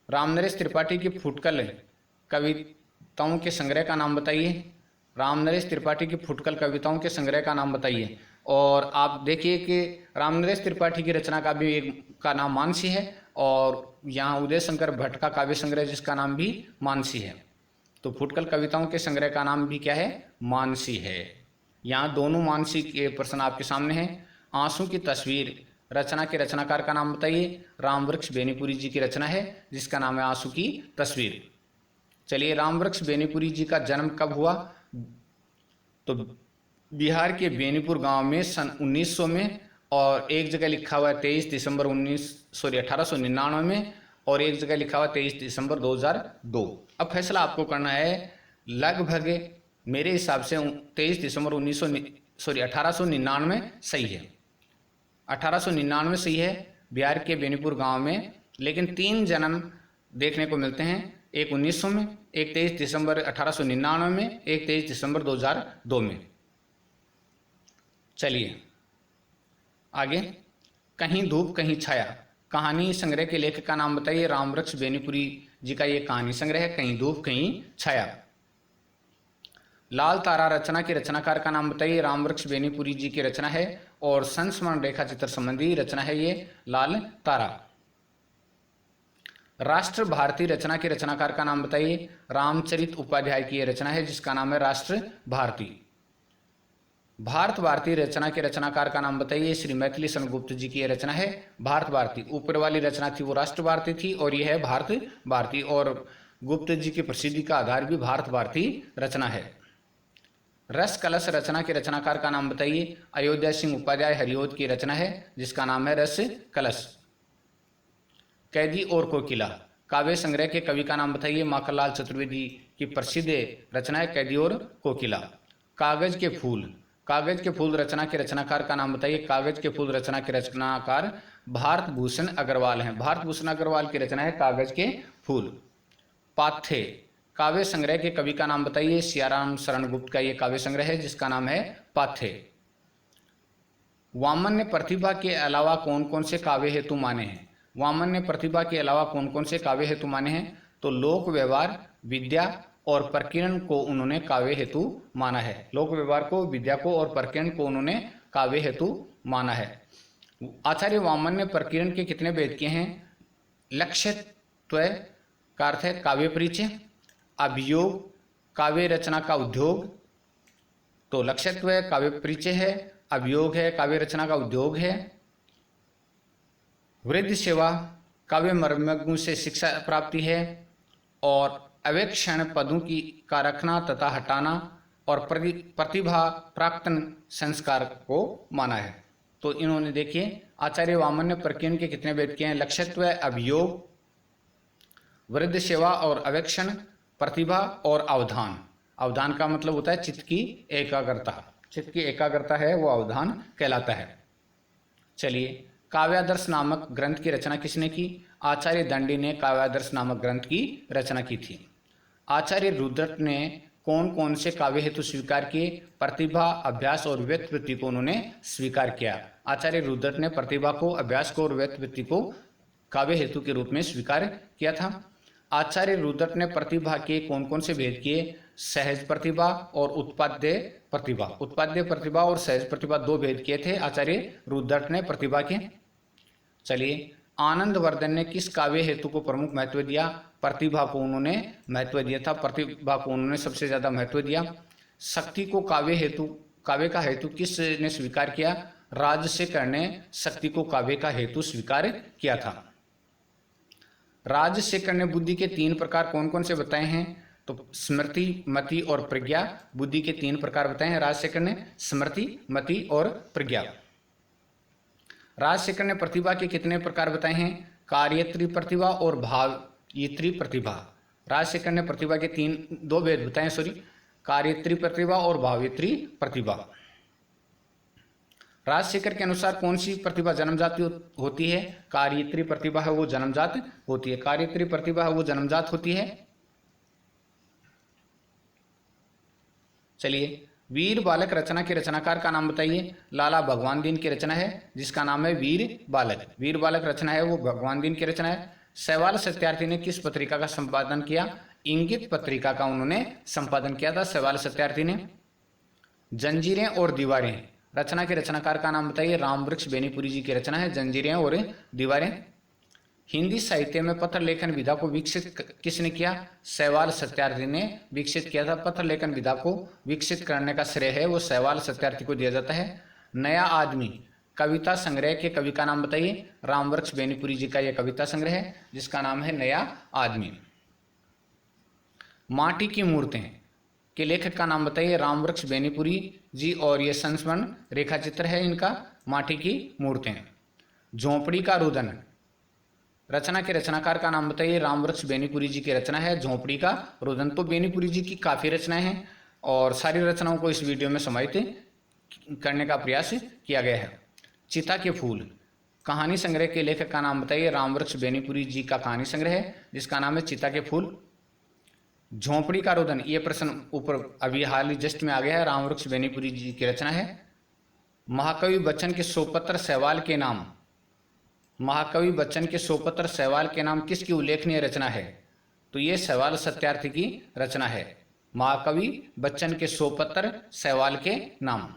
रामनरेश त्रिपाठी की फुटकल कविताओं के संग्रह का नाम बताइए। रामनरेश त्रिपाठी की फुटकल कविताओं के संग्रह का नाम बताइए। और आप देखिए कि रामनरेश त्रिपाठी की रचना का भी एक का नाम मानसी है और यहाँ उदय शंकर भट्ट का काव्य संग्रह जिसका नाम भी मानसी है। तो फुटकल कविताओं के संग्रह का नाम भी क्या है, मानसी है। यहाँ दोनों मानसी के प्रश्न आपके सामने हैं। आंसू की तस्वीर रचना के रचनाकार का नाम बताइए। रामवृक्ष बेनीपुरी जी की रचना है जिसका नाम है आंसू की तस्वीर। चलिए, रामवृक्ष बेनीपुरी जी का जन्म कब हुआ? तो बिहार के बेनीपुर गांव में सन 1900 में, और एक जगह लिखा हुआ है 23 दिसंबर 1899 में, और एक जगह लिखा हुआ 23 दिसंबर 2002। अब फैसला आपको करना है। लगभग मेरे हिसाब से 23 दिसंबर 1899 सही है। 1899 सही है बिहार के बेनीपुर गांव में। लेकिन 3 जन्म देखने को मिलते हैं, एक 1900 में, एक 23 दिसंबर 1899 में, एक 23 दिसंबर 2002 में। चलिए आगे। कहीं धूप कहीं छाया कहानी संग्रह के लेखक का नाम बताइए। रामवृक्ष बेनीपुरी जी का ये कहानी संग्रह है, कहीं धूप कहीं छाया। लाल तारा रचना के रचनाकार का नाम बताइए। रामवृक्ष बेनीपुरी जी की रचना है और संस्मरण रेखा चित्र संबंधी रचना है ये लाल तारा। राष्ट्र भारती रचना के रचनाकार का नाम बताइए। रामचरित उपाध्याय की यह रचना है जिसका नाम है राष्ट्र भारती। भारत भारती रचना के रचनाकार का नाम बताइए। श्री मैथिली शरण गुप्त जी की यह रचना है भारत भारती। ऊपर वाली रचना थी वो राष्ट्र भारती थी और यह है भारत भारती, और गुप्त जी की प्रसिद्धि का आधार भी भारत भारती रचना है। रस कलश रचना के रचनाकार का नाम बताइए। अयोध्या सिंह उपाध्याय हरिओद की रचना है जिसका नाम है रस कलश। कैदी और कोकिला काव्य संग्रह के कवि का नाम बताइए। माखनलाल चतुर्वेदी की प्रसिद्ध रचना है कैदी और कोकिला। कागज के फूल रचना के रचनाकार का नाम बताइए। कागज के फूल रचना के रचनाकार भारत भूषण अग्रवाल हैं। भारत भूषण अग्रवाल की रचना है कागज के फूल। पाथे काव्य संग्रह के कवि का नाम बताइए। सियाराम शरण गुप्त का ये काव्य संग्रह है जिसका नाम है पाथे। वामन ने प्रतिभा के अलावा कौन कौन से काव्य हेतु माने हैं? वामन ने प्रतिभा के अलावा कौन कौन से काव्य हेतु माने हैं? तो लोक व्यवहार, विद्या और प्रकीर्णन को उन्होंने काव्य हेतु माना है। लोक व्यवहार को, विद्या को और प्रकीर्णन को उन्होंने काव्य हेतु माना है। आचार्य वामन ने प्रकीर्णन के कितने भेद किए हैं? लक्ष्यत्व का अर्थ है काव्य परिचय, अभियोग काव्य रचना का उद्योग। तो लक्ष्यत्व काव्य परिचय है, अभियोग है काव्य रचना का उद्योग है। वृद्ध सेवा काव्य मर्मज्ञों से शिक्षा प्राप्ति है, और अवेक्षण पदों की का रखना तथा हटाना और प्रतिभा प्राक्तन संस्कार को माना है। तो इन्होंने देखिए आचार्य वामन ने प्रकीर्णन के कितने भेद किए हैं? लक्ष्यत्व, अभियोग, वृद्ध सेवा और अवेक्षण, प्रतिभा और अवधान। अवधान का मतलब होता है चित्त की एकाग्रता। चित्त की एकाग्रता है वो अवधान कहलाता है। चलिए, काव्यादर्श नामक ग्रंथ की रचना किसने की? आचार्य दंडी ने काव्यादर्श नामक ग्रंथ की रचना की थी। आचार्य रुद्रट ने कौन कौन से काव्य हेतु स्वीकार किए? प्रतिभा, अभ्यास और व्युत्पत्ति को उन्होंने स्वीकार किया। आचार्य रुद्रट ने प्रतिभा को, अभ्यास को और व्युत्पत्ति को काव्य हेतु के रूप में स्वीकार किया था। आचार्य रुद्रट ने प्रतिभा के कौन कौन से भेद किए? सहज प्रतिभा और उत्पाद्य प्रतिभा। उत्पाद्य प्रतिभा और सहज प्रतिभा 2 भेद किए थे आचार्य रुद्रट ने प्रतिभा के। चलिए, आनंदवर्धन ने किस काव्य हेतु को प्रमुख महत्व दिया? प्रतिभा को उन्होंने महत्व दिया था। प्रतिभा को उन्होंने सबसे ज्यादा महत्व दिया। शक्ति को काव्य का हेतु किसने स्वीकार किया? राजशेखर ने शक्ति को काव्य का हेतु स्वीकार किया था। राजशेखर ने बुद्धि के 3 प्रकार कौन कौन से बताए हैं? तो स्मृति, मति और प्रज्ञा। बुद्धि के 3 प्रकार बताए हैं राजशेखर ने, स्मृति, मति और प्रज्ञा। राजशेखर ने प्रतिभा के कितने प्रकार बताए हैं? कार्यत्री प्रतिभा और भावयित्री प्रतिभा। राजशेखर ने प्रतिभा के 2 भेद बताए, कार्यत्री प्रतिभा और भावित्री प्रतिभा। राजशेखर के अनुसार कौन सी प्रतिभा जन्मजात होती है? कार्यत्री प्रतिभा है वो जन्मजात होती है। कार्यत्री प्रतिभा है वो जन्मजात होती है। चलिए, वीर बालक रचना के रचनाकार का नाम बताइए। लाला भगवान दीन की रचना है जिसका नाम है वीर बालक। वीर बालक रचना है वो भगवान दीन की रचना है। शैवाल सत्यार्थी ने किस पत्रिका का संपादन किया? इंगित पत्रिका का उन्होंने संपादन किया था शैवाल सत्यार्थी ने। जंजीरें और दीवारें रचना के रचनाकार का नाम बताइए। रामवृक्ष बेनीपुरी जी की रचना है जंजीरें और दीवारें। हिंदी साहित्य में पत्र लेखन विधा को विकसित किसने किया? शैवाल सत्यार्थी ने विकसित किया था। पत्र लेखन विधा को विकसित करने का श्रेय है वो शैवाल सत्यार्थी को दिया जाता है। नया आदमी कविता संग्रह के कवि का नाम बताइए। रामवृक्ष बेनीपुरी जी का यह कविता संग्रह है जिसका नाम है नया आदमी। माटी की मूर्तें के लेखक का नाम बताइए। रामवृक्ष बेनीपुरी जी और ये संस्मरण रेखा चित्र है इनका, माटी की मूर्तें। झोंपड़ी का रुदन रचना के रचनाकार का नाम बताइए। रामवृक्ष बेनीपुरी जी की रचना है झोंपड़ी का रुदन। तो बेनीपुरी जी की काफ़ी रचनाएं हैं और सारी रचनाओं को इस वीडियो में समाहित करने का प्रयास किया गया है। चिता के फूल कहानी संग्रह के लेखक का नाम बताइए। रामवृक्ष बेनीपुरी जी का कहानी संग्रह है जिसका नाम है चिता के फूल। झोंपड़ी का रुदन ये प्रश्न ऊपर अभी हाल ही जस्ट में आ गया है, रामवृक्ष बेनीपुरी जी की रचना है। महाकवि बच्चन के सोपत्र शैवाल के नाम, महाकवि बच्चन के सोपत्र शैवाल के नाम किसकी उल्लेखनीय रचना है? तो ये शैवाल सत्यार्थी की रचना है। महाकवि बच्चन के सोपत्र शैवाल के नाम।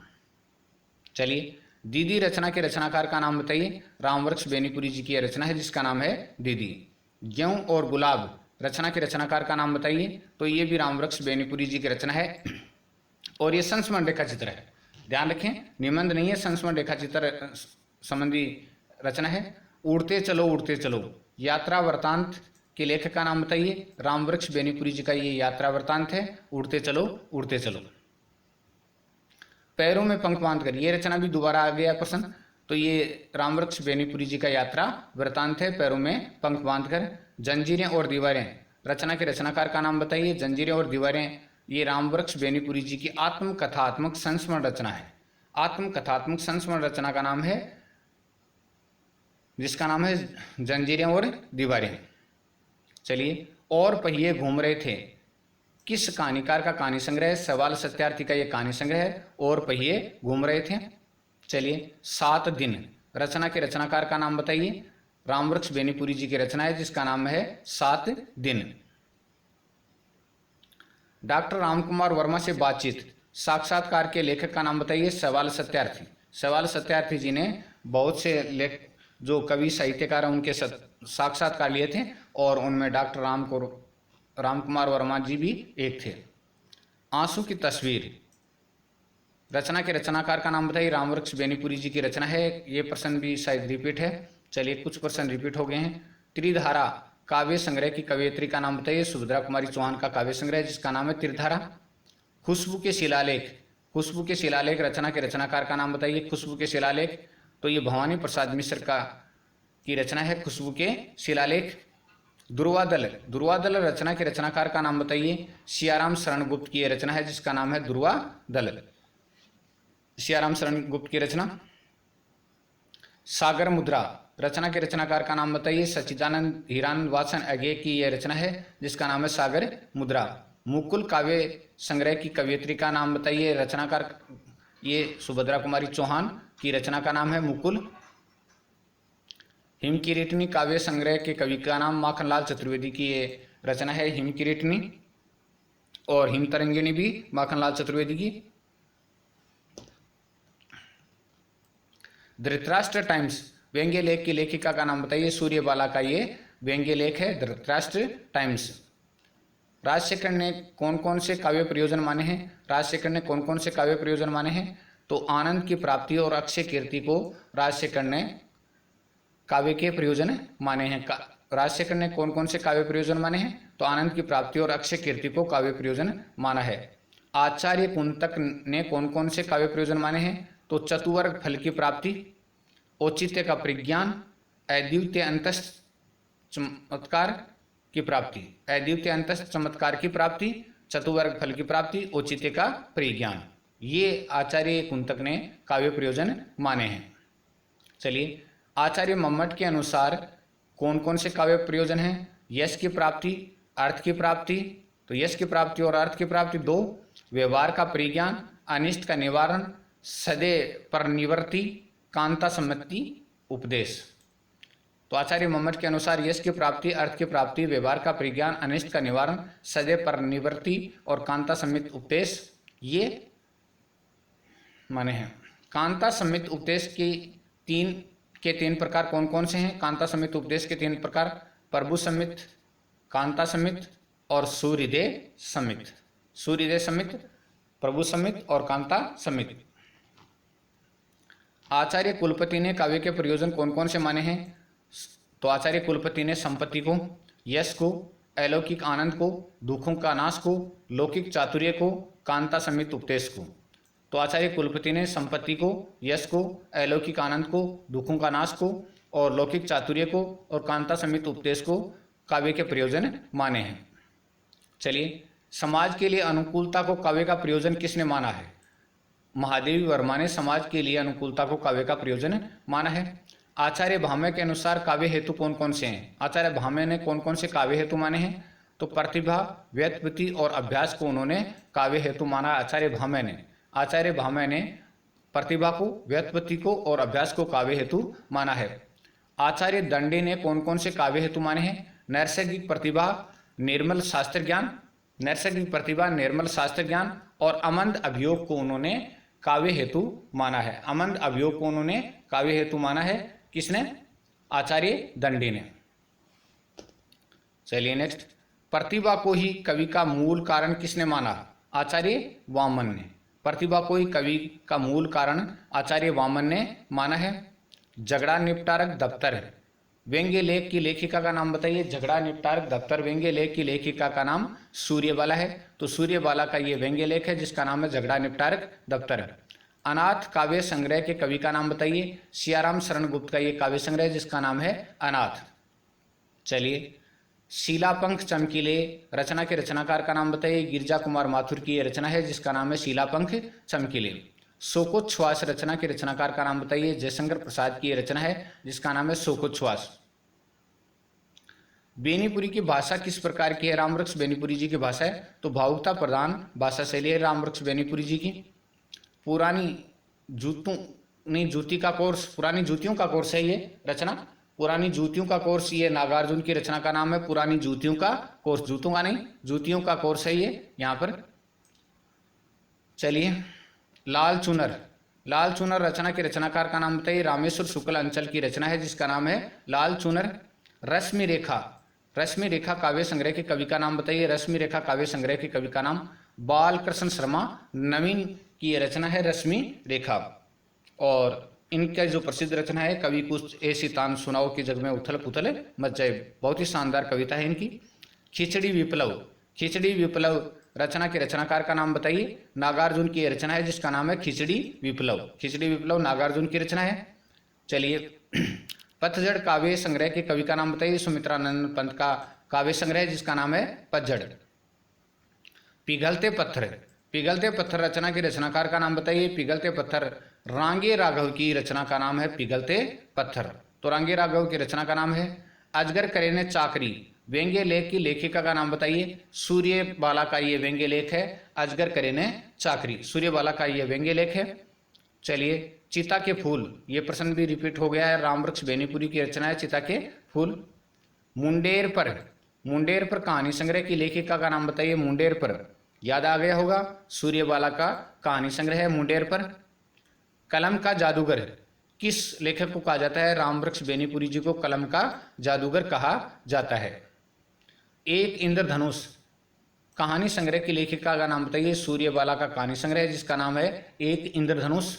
चलिए, दीदी रचना के रचनाकार का नाम बताइए। रामवृक्ष बेनीपुरी जी की रचना है जिसका नाम है दीदी। गेहूं और गुलाब रचना के रचनाकार का नाम बताइए। तो ये भी रामवृक्ष बेनीपुरी जी की रचना है और ये संस्मरण रेखा चित्र है। ध्यान रखें, निबंध नहीं है, संस्मरण रेखा चित्र संबंधी रचना है। उड़ते चलो यात्रा वृतांत के लेखक का नाम बताइए। रामवृक्ष बेनीपुरी जी का ये यात्रा वृतांत है, उड़ते चलो। पैरों में पंख बांध कर, ये रचना भी दोबारा आ गया प्रश्न। तो ये रामवृक्ष बेनीपुरी जी का यात्रा वृतांत है, पैरों में पंख बांध कर। जंजीरें और दीवारें रचना के रचनाकार का नाम बताइए। जंजीरें और दीवारें ये रामवृक्ष बेनीपुरी जी की आत्मकथात्मक संस्मरण रचना है। आत्मकथात्मक संस्मरण रचना का नाम है जिसका नाम है जंजीरें और दीवारें। चलिए, और पहिए घूम रहे थे किस कहानीकार का कहानी संग्रह है? शैवाल सत्यार्थी का यह कहानी संग्रह है, और पहिए घूम रहे थे। चलिए, 7 दिन रचना के रचनाकार का नाम बताइए। रामवृक्ष बेनीपुरी जी की रचना है जिसका नाम है 7 दिन। डॉक्टर रामकुमार वर्मा से बातचीत साक्षात्कार के लेखक का नाम बताइए। शैवाल सत्यार्थी। शैवाल सत्यार्थी जी ने बहुत से जो कवि साहित्यकार हैं उनके साक्षात्कार लिए थे और उनमें डॉक्टर रामकुमार वर्मा जी भी एक थे। आंसू की तस्वीर रचना के रचनाकार का नाम बताइए। रामवृक्ष बेनीपुरी जी की रचना है। ये प्रश्न भी शायद रिपीट है। चलिए, कुछ प्रश्न रिपीट हो गए हैं। त्रिधारा काव्य संग्रह की कवयित्री का नाम बताइए। सुभद्रा कुमारी चौहान का काव्य संग्रह जिसका नाम है त्रिधारा। खुशबू के शिलालेख, खुशबू के शिलालेख रचना के रचनाकार का नाम बताइए। खुशबू के शिलालेख तो ये भवानी प्रसाद मिश्र की रचना है, खुशबू के शिलालेख। दुर्वादल, दुर्वादल रचना के रचनाकार का नाम बताइए। सियाराम शरण गुप्त की रचना है जिसका नाम है दुर्वादल। सियाराम शरण गुप्त की रचना। सागर मुद्रा रचना के रचनाकार का नाम बताइए। सच्चिदानंद हीरानंद वासन अगे की यह रचना है जिसका नाम है सागर मुद्रा। मुकुल काव्य संग्रह की कवयित्री का नाम बताइए। रचनाकार ये सुभद्रा कुमारी चौहान की रचना का नाम है मुकुल। हिमकिरीटनी काव्य संग्रह के कवि का नाम माखनलाल चतुर्वेदी की ये रचना है हिमकिरीटनी, और हिमतरंगिणी भी माखनलाल चतुर्वेदी की। धृतराष्ट्र टाइम्स व्यंग्य लेख की लेखिका का नाम बताइए। सूर्यबाला का ये व्यंग्य लेख है धृतराष्ट्र टाइम्स। राजशेखर ने कौन कौन से काव्य प्रयोजन माने हैं? राजशेखर ने कौन कौन से काव्य प्रयोजन माने हैं? तो आनंद की प्राप्ति और अक्षय कीर्ति को राजशेखर ने काव्य के प्रयोजन माने हैं। राजशेखर ने कौन कौन से काव्य प्रयोजन माने हैं? तो आनंद की प्राप्ति और अक्षय कीर्ति को काव्य प्रयोजन माना है। आचार्य कुंतक ने कौन कौन से काव्य प्रयोजन माने हैं? तो चतुर्वर्ग फल की प्राप्ति, औचित्य का परिज्ञान, अद्वितीय अंतः चमत्कार की प्राप्ति, अद्वितीय अंतः चमत्कार की प्राप्ति, चतुर्वर्ग फल की प्राप्ति, औचित्य का परिज्ञान, ये आचार्य कुंतक ने काव्य प्रयोजन माने हैं। चलिए, आचार्य मम्मट के अनुसार कौन कौन से काव्य प्रयोजन हैं? यश की प्राप्ति, अर्थ की प्राप्ति, तो यश की प्राप्ति और अर्थ की प्राप्ति 2, व्यवहार का परिज्ञान, अनिष्ट का निवारण, सदे पर निवर्ति, कांता सम्मति, उपदेश। तो आचार्य मम्मट के अनुसार यश की प्राप्ति, अर्थ की प्राप्ति, व्यवहार का परिज्ञान, अनिष्ट का निवारण, सदे पर निवर्ति और कांता सम्मित उपदेश, ये माने हैं। कांता सम्मित उपदेश की तीन प्रकार कौन कौन से हैं? कांता सम्मित उपदेश के 3 प्रकार, प्रभु सम्मित, कांता सम्मित और सूर्यदेव सम्मित। सूर्यदेव सम्मित, प्रभु सम्मित और कांता सम्मित। आचार्य कुलपति ने काव्य के प्रयोजन कौन कौन से माने हैं? तो आचार्य कुलपति ने संपत्ति को, यश को, अलौकिक आनंद को, दुखों का नाश को, लौकिक चातुर्य को, कांता सम्मित उपदेश को। तो आचार्य कुलपति ने संपत्ति को, यश को, अलौकिक आनंद को, दुखों का नाश को और लौकिक चातुर्य को और कांता सम्मित उपदेश को काव्य के प्रयोजन माने हैं। चलिए, समाज के लिए अनुकूलता को काव्य का प्रयोजन किसने माना है? महादेवी वर्मा ने समाज के लिए अनुकूलता को काव्य का प्रयोजन माना है। आचार्य भामह के अनुसार काव्य हेतु कौन कौन से हैं? आचार्य भामह ने कौन कौन से काव्य हेतु माने हैं? तो प्रतिभा, व्युत्पत्ति और अभ्यास को उन्होंने काव्य हेतु माना। आचार्य भामह ने प्रतिभा को, व्युत्पत्ति को और अभ्यास को काव्य हेतु माना है। आचार्य दंडी ने कौन कौन से काव्य हेतु माने हैं? नैसर्गिक प्रतिभा, निर्मल शास्त्र ज्ञान और अमंद अभियोग को उन्होंने काव्य हेतु माना है। अमंद अभियोग को उन्होंने काव्य हेतु माना है। किसने? आचार्य दंडी ने। चलिए नेक्स्ट, प्रतिभा को ही कवि का मूल कारण किसने माना? आचार्य वामन ने। प्रतिभा को ही कवि का मूल कारण आचार्य वामन ने माना है। झगड़ा निपटारक दफ्तर व्यंग्य लेख की लेखिका का नाम बताइए। झगड़ा निपटारक दफ्तर व्यंग्य लेख की लेखिका का नाम सूर्यबाला है। तो सूर्यबाला का ये व्यंग्य लेख है जिसका नाम है झगड़ा निपटारक दफ्तर। अनाथ काव्य संग्रह के कवि का नाम बताइए। सियाराम शरण गुप्त का ये काव्य संग्रह जिसका नाम है अनाथ। चलिए, शीलापंख चमकीले रचना के रचनाकार का नाम बताइए। गिरिजा कुमार माथुर की ये रचना है जिसका नाम है शीलापंख चमकीले। शोकोच्छ्वास रचना के रचनाकार का नाम बताइए। जयशंकर प्रसाद की ये रचना है जिसका नाम है शोकोच्छ्वास। बेनीपुरी की भाषा किस प्रकार की है? रामवृक्ष बेनीपुरी जी की भाषा है तो भावुकता प्रधान भाषा शैली है रामवृक्ष बेनीपुरी जी की। पुरानी जूतियों का कोर्स है ये रचना। पुरानी जूतियों का कोर्स, ये नागार्जुन की रचना का नाम है पुरानी जूतियों का कोर्स। जूतों का नहीं, जूतियों का कोर्स है ये यहाँ पर। चलिए, लाल चुनर रचना के रचनाकार का नाम बताइए। रामेश्वर शुक्ल अंचल की रचना है जिसका नाम है लाल चुनर। रश्मि रेखा काव्य संग्रह के कवि का नाम बताइए। रश्मि रेखा काव्य संग्रह के कवि का नाम बालकृष्ण शर्मा नवीन की ये रचना है रश्मि रेखा। और इनका जो प्रसिद्ध रचना है, कवि कुछ ऐसी तान सुनाओ कि जग में उथल पुथल मच जाए, बहुत ही शानदार कविता है इनकी। खिचड़ी विप्लव रचना के रचनाकार का नाम बताइए। नागार्जुन की रचना है जिसका नाम है खिचड़ी विप्लव नागार्जुन की रचना है। चलिए, पतझड़ काव्य संग्रह के कवि का नाम बताइए। सुमित्रानंद पंत का काव्य संग्रह है जिसका नाम है पतझड़। पिघलते पत्थर रचना के रचनाकार का नाम बताइए। पिघलते पत्थर रांगे राघव की रचना का नाम है पिघलते पत्थर। तो रांगे राघव की रचना का नाम है। अजगर करे ने चाकरी व्यंग्य लेख की लेखिका का नाम बताइए। सूर्यबाला का ये व्यंग्य लेख है अजगर करे ने चाकरी, सूर्यबाला का ये व्यंग्य लेख है। चलिए, चिता के फूल, ये प्रश्न भी रिपीट हो गया है। रामवृक्ष बेनीपुरी की रचना है चिता के फूल। मुंडेर पर कहानी संग्रह की लेखिका का नाम बताइए। मुंडेर पर याद आ गया होगा, सूर्यबाला का कहानी संग्रह है मुंडेर पर। कलम का जादूगर किस लेखक को कहा जाता है? रामवृक्ष बेनीपुरी जी को कलम का जादूगर कहा जाता है। एक इंद्रधनुष कहानी संग्रह की लेखिका का नाम बताइए। सूर्यबाला का कहानी संग्रह है जिसका नाम है एक इंद्रधनुष।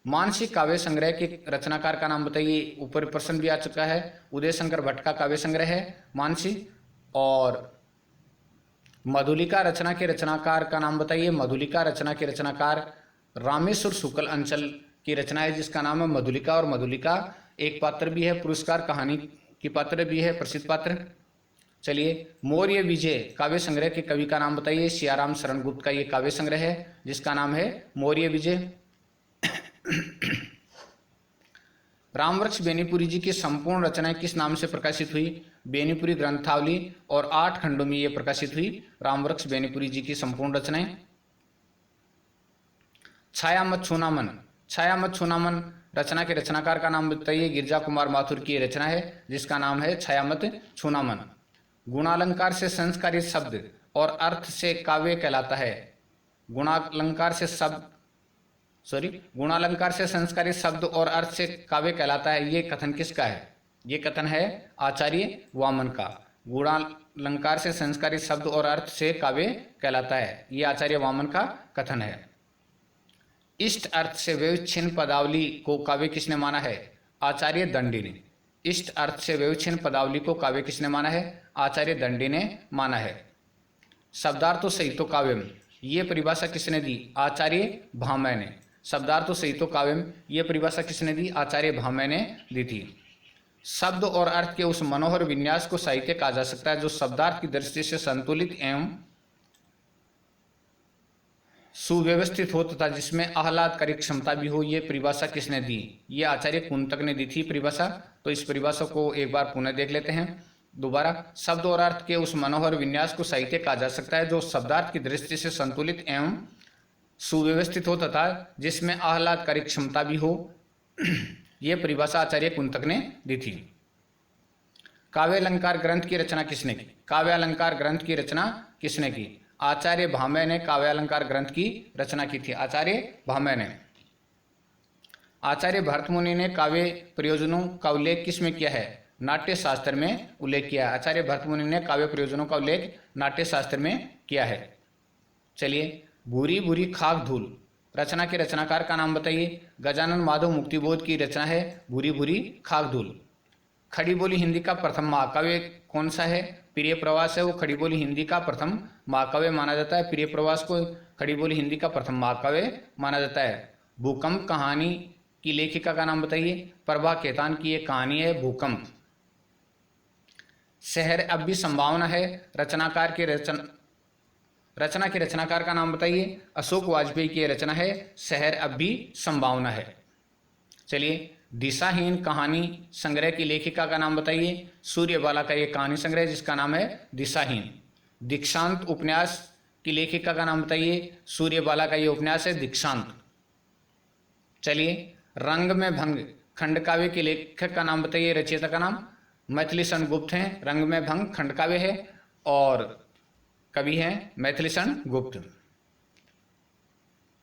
मानसिक काव्य संग्रह के रचनाकार का नाम बताइए। ऊपर प्रश्न भी आ चुका है। उदय शंकर भट्ट का काव्य संग्रह है मानसी। और मधुलिका रचना के रचनाकार का नाम बताइए। मधुलिका रचना के रचनाकार रामेश्वर शुक्ल अंचल की रचना है जिसका नाम है मधुलिका। और मधुलिका एक पात्र भी है, पुरस्कार कहानी की पात्र भी है, प्रसिद्ध पात्र। चलिए, मौर्य विजय काव्य संग्रह के कवि का नाम बताइए। सियाराम शरण गुप्त का ये काव्य संग्रह है जिसका नाम है मौर्य विजय। रामवृक्ष बेनीपुरी जी की संपूर्ण रचनाएं किस नाम से प्रकाशित हुई? बेनीपुरी ग्रंथावली, और 8 खंडों में ये प्रकाशित हुई रामवृक्ष बेनीपुरी जी की संपूर्ण रचनाएं। छाया मत छूना मन, छाया मत छूना मन रचना के रचनाकार का नाम बताइए। गिरजा कुमार माथुर की रचना है जिसका नाम है छाया मत छूना मन। गुणालंकार से संस्कारित शब्द और अर्थ से काव्य कहलाता है। गुणालंकार से संस्कारित शब्द और अर्थ से काव्य कहलाता है, ये कथन किसका है? ये कथन है आचार्य वामन का। गुणालंकार से संस्कारित शब्द और अर्थ से काव्य कहलाता है, ये आचार्य वामन का कथन है। इष्ट अर्थ से व्यवच्छिन्न पदावली को काव्य किसने माना है? आचार्य दंडी ने। इष्ट अर्थ से व्यवच्छिन्न पदावली को काव्य किसने माना है? आचार्य दंडी ने माना है। शब्दार्थो सहितो काव्यम, ये परिभाषा किसने दी? आचार्य भामह ने। शब्दार्थो सहितो काव्यम, ये परिभाषा किसने दी? आचार्य भामह ने दी थी। शब्द और अर्थ के उस मनोहर विन्यास को साहित्य कहा जा सकता है जो शब्दार्थ की दृष्टि से संतुलित एवं सुव्यवस्थित हो तथा जिसमें आह्लादकारी क्षमता भी हो, ये परिभाषा किसने दी? ये आचार्य कुंतक ने दी थी परिभाषा। तो इस परिभाषा को एक बार पुनः देख लेते हैं दोबारा। शब्द और अर्थ के उस मनोहर विन्यास को साहित्य कहा जा सकता है जो शब्दार्थ की दृष्टि से संतुलित एवं सुव्यवस्थित हो तथा जिसमें आह्लादकारी क्षमता भी हो, ये परिभाषा आचार्य कुंतक ने दी थी। काव्यालंकार ग्रंथ की रचना किसने की? काव्यालंकार ग्रंथ की रचना किसने की? आचार्य भामह ने काव्यालंकार ग्रंथ की रचना की थी। आचार्य भामह ने। आचार्य भरतमुनि ने काव्य प्रयोजनों का उल्लेख किस में किया है? नाट्य शास्त्र में उल्लेख किया है। आचार्य भरतमुनि ने काव्य प्रयोजनों का उल्लेख नाट्य शास्त्र में किया है। चलिए, भूरी भूरी खाक धूल रचना के रचनाकार का नाम बताइए। गजानन माधव मुक्तिबोध की रचना है भूरी भूरी खाक धूल। खड़ी बोली हिंदी का प्रथम महाकाव्य कौन सा है? प्रिय प्रवास है, वो खड़ी बोली हिंदी का प्रथम महाकाव्य माना जाता है। प्रिय प्रवास को खड़ी बोली हिंदी का प्रथम महाकाव्य माना जाता है। भूकंप कहानी की लेखिका का नाम बताइए। प्रभा केतान की एक कहानी है भूकंप। शहर अब भी संभावना है रचना के रचनाकार का नाम बताइए। अशोक वाजपेयी की रचना है शहर अब भी संभावना है। चलिए, दिशाहीन कहानी संग्रह की लेखिका का नाम बताइए। सूर्यबाला का ये कहानी संग्रह जिसका नाम है दिशाहीन। दीक्षांत उपन्यास की लेखिका का नाम बताइए। सूर्यबाला का ये उपन्यास है दीक्षांत। चलिए, रंग में भंग खंडकाव्य के लेखक का नाम बताइए, रचयिता का नाम। मैथिलीशरण गुप्त हैं। रंग में भंग खंडकाव्य है और कवि हैं मैथिलीशरण गुप्त।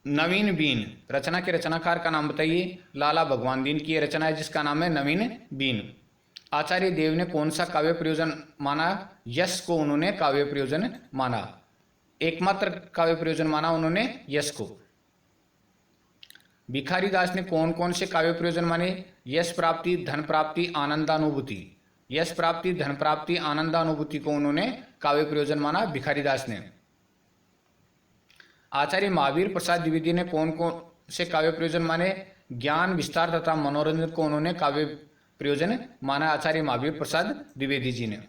नवीन बीन रचना के रचनाकार का नाम बताइए। लाला भगवान दीन की रचना है जिसका नाम है नवीन बीन। आचार्य देव ने कौन सा काव्य प्रयोजन माना? यश को उन्होंने काव्य प्रयोजन माना। एकमात्र काव्य प्रयोजन माना उन्होंने यश को। भिखारी दास ने कौन कौन से काव्य प्रयोजन माने? यश प्राप्ति, धन प्राप्ति, आनंदानुभूति। यश प्राप्ति, धन प्राप्ति, आनंदानुभूति को उन्होंने काव्य प्रयोजन माना भिखारी दास ने। आचार्य महावीर प्रसाद द्विवेदी ने कौन कौन से काव्य प्रयोजन माने? ज्ञान विस्तार तथा मनोरंजन को उन्होंने काव्य प्रयोजन माना आचार्य महावीर प्रसाद द्विवेदी जी ने।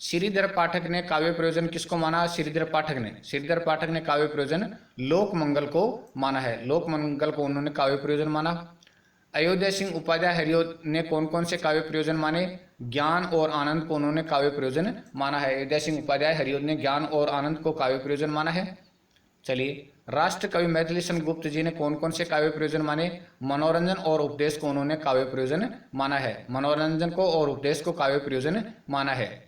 श्रीधर पाठक ने काव्य प्रयोजन किसको माना? श्रीधर पाठक ने काव्य प्रयोजन लोक मंगल को माना है। लोक मंगल को उन्होंने काव्य प्रयोजन माना। अयोध्या सिंह उपाध्याय हरिओद ने कौन कौन से काव्य प्रयोजन माने? ज्ञान और आनंद को उन्होंने काव्य प्रयोजन माना है। अयोध्या सिंह उपाध्याय हरिओद ने ज्ञान और आनंद को काव्य प्रयोजन माना है। चलिए, राष्ट्र कवि मैथिलीशरण गुप्त जी ने कौन कौन से काव्य प्रयोजन माने? मनोरंजन और उपदेश को उन्होंने काव्य प्रयोजन माना है। मनोरंजन को और उपदेश को काव्य प्रयोजन माना है।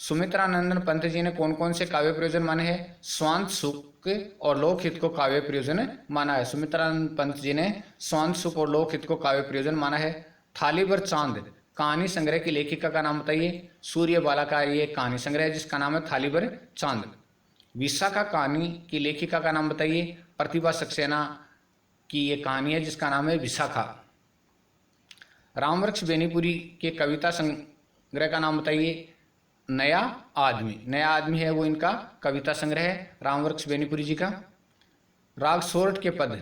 सुमित्रा नंदन पंत जी ने कौन कौन से काव्य प्रयोजन माने हैं? स्वांत सुख और लोकहित को काव्य प्रयोजन माना है। सुमित्रा नंदन पंत जी ने स्वांत सुख और लोकहित को काव्य प्रयोजन माना है। थाली भर चांद कहानी संग्रह की लेखिका का नाम बताइए। सूर्यबाला का ये कहानी संग्रह है जिसका नाम है थाली भर चांद। विशाखा कहानी की लेखिका का नाम बताइए। प्रतिभा सक्सेना की ये कहानी है जिसका नाम है विशाखा। रामवृक्ष बेनीपुरी के कविता संग्रह का नाम बताइए। नया आदमी है वो इनका कविता संग्रह है रामवृक्ष बेनीपुरी जी का। राग सोरठ के पद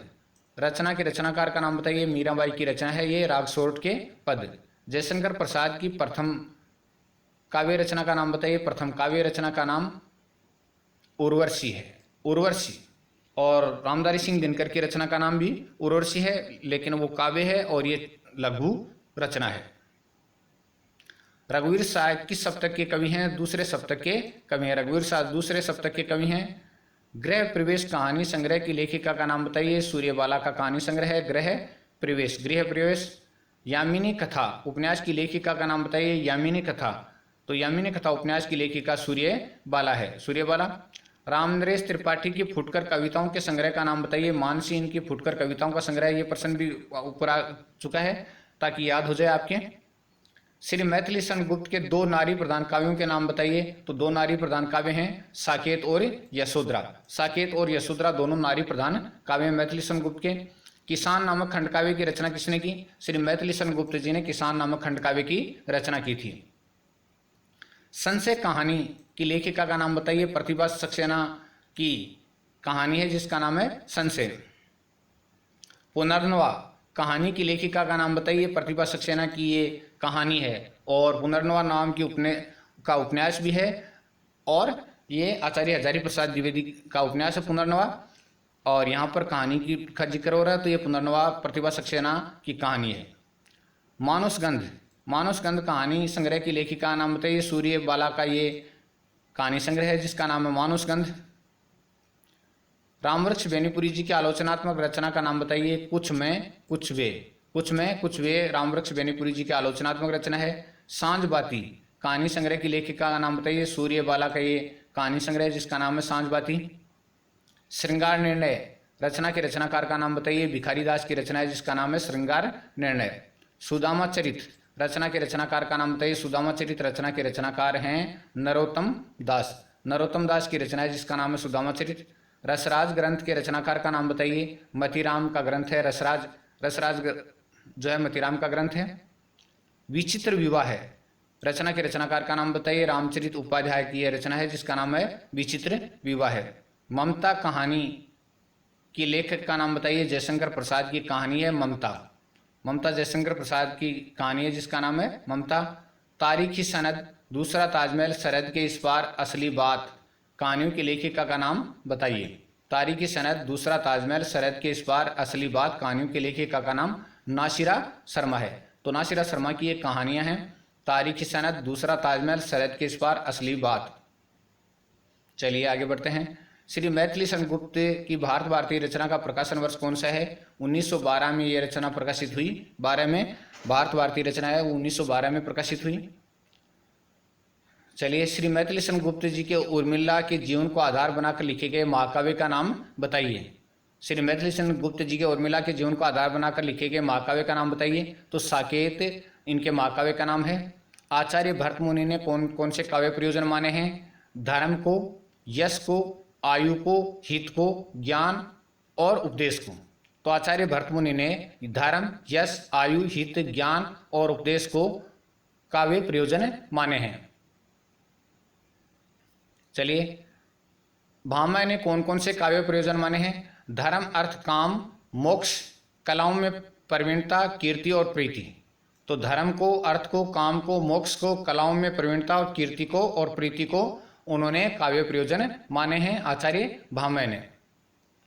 रचना के रचनाकार का नाम बताइए। मीराबाई की रचना है ये राग सोरठ के पद। जयशंकर प्रसाद की प्रथम काव्य रचना का नाम बताइए। प्रथम काव्य रचना का नाम उर्वशी है, उर्वशी। और रामधारी सिंह दिनकर की रचना का नाम भी उर्वशी है, लेकिन वो काव्य है और ये लघु रचना है। रघुवीर शाह किस शतक के कवि हैं? दूसरे शतक के कवि हैं। रघुवीर शाह दूसरे शतक के कवि हैं। गृह प्रवेश कहानी संग्रह की लेखिका का नाम बताइए। सूर्यबाला का कहानी संग्रह है गृह प्रवेश, गृह प्रवेश। यामिनी कथा उपन्यास की लेखिका का नाम बताइए। यामिनी कथा, तो यामिनी कथा उपन्यास की लेखिका सूर्यबाला है, सूर्यबाला। रामनरेश त्रिपाठी की फुटकर कविताओं के संग्रह का नाम बताइए। मानसी इनकी फुटकर कविताओं का संग्रह, ये प्रश्न भी ऊपर आ चुका है ताकि याद हो जाए आपके। श्री मैथिली शरण गुप्त के दो नारी प्रधान काव्यों के नाम बताइए। तो दो नारी प्रधान काव्य हैं साकेत और यशोधरा। साकेत और यशोधरा दोनों नारी प्रधान काव्य मैथिली शरण गुप्त के। किसान नामक खंड काव्य की रचना किसने की? श्री मैथिली शरण गुप्त जी ने किसान नामक खंड काव्य की रचना की थी। संशय कहानी की लेखिका का नाम बताइए। प्रतिभा सक्सेना की कहानी है जिसका नाम है संशय। पुनर्नवा कहानी की लेखिका का नाम बताइए। प्रतिभा सक्सेना की ये कहानी है और पुनर्नवा नाम की उपन्यास भी है, और ये आचार्य हजारी प्रसाद द्विवेदी का उपन्यास है पुनर्नवा, और यहाँ पर कहानी की का जिक्र हो रहा है, तो ये पुनर्नवा प्रतिभा सक्सेना की कहानी है। मानसगंध, मानसगंध कहानी संग्रह की लेखिका का नाम बताइए। सूर्यबाला का ये कहानी संग्रह है जिसका नाम है मानसगंध। रामवृक्ष बेनीपुरी जी की आलोचनात्मक रचना का नाम बताइए। कुछ में कुछ वे, कुछ में कुछ वे रामवृक्ष बेनीपुरी जी की आलोचनात्मक रचना है। सांझ बाती कहानी संग्रह की लेखिका का नाम बताइए। सूर्यबाला का ये कहानी संग्रह है जिसका नाम है सांझ बाती। श्रृंगार निर्णय रचना के रचनाकार का नाम बताइए। भिखारी दास की रचना है जिसका नाम है श्रृंगार निर्णय। सुदामा चरित रचना के रचनाकार का नाम बताइए। सुदामा चरित रचना के रचनाकार हैं नरोत्तम दास। नरोत्तम दास की रचना है जिसका नाम है सुदामा चरित। रसराज ग्रंथ के रचनाकार का नाम बताइए। मतीराम का ग्रंथ है रसराज। रसराज जो है मतीराम का ग्रंथ है। विचित्र विवाह है रचना के रचनाकार का नाम बताइए। रामचरित उपाध्याय की यह रचना है जिसका नाम है विचित्र विवाह है। ममता कहानी की लेखक का नाम बताइए। जयशंकर प्रसाद की कहानी है ममता। ममता जयशंकर प्रसाद की कहानी है जिसका नाम है ममता। तारीखी सनद, दूसरा ताजमहल, सरहद के इस पार, असली बात कहानियों की लेखिका का नाम बताइए। तारीखी सनद, दूसरा ताजमहल, सरहद के इस पार, असली बात कहानियों की लेखिका का नाम नासिरा शर्मा है। तो नासिरा शर्मा की ये कहानियां हैं तारीखी सनद, दूसरा ताजमहल, सरहद के इस पार, असली बात। चलिए आगे बढ़ते हैं। श्री मैथिली शरण गुप्त की भारत भारती रचना का प्रकाशन वर्ष कौन सा है? 1912 में यह रचना प्रकाशित हुई। 12 में भारत भारती रचना है, 1912 में प्रकाशित हुई। चलिए, श्री मैथिली शरण गुप्त जी के उर्मिला के जीवन को आधार बनाकर लिखे गए महाकाव्य का नाम बताइए। श्री मैथिली शरण गुप्त जी के उर्मिला के जीवन को आधार बनाकर लिखे गए महाकाव्य का नाम बताइए। तो साकेत इनके महाकाव्य का नाम है। आचार्य भरत मुनि ने कौन कौन से काव्य प्रयोजन माने हैं? धर्म को, यश को, आयु को, हित को, ज्ञान और उपदेश को। तो आचार्य भरत मुनि ने धर्म, यश, आयु, हित, ज्ञान और उपदेश को काव्य प्रयोजन माने हैं। चलिए, भामह ने कौन कौन से काव्य प्रयोजन माने हैं? धर्म, अर्थ, काम, मोक्ष, कलाओं में प्रवीणता, कीर्ति और प्रीति। तो धर्म को, अर्थ को, काम को, मोक्ष को, कलाओं में प्रवीणता और कीर्ति को और प्रीति को उन्होंने काव्य प्रयोजन माने हैं आचार्य भामह ने।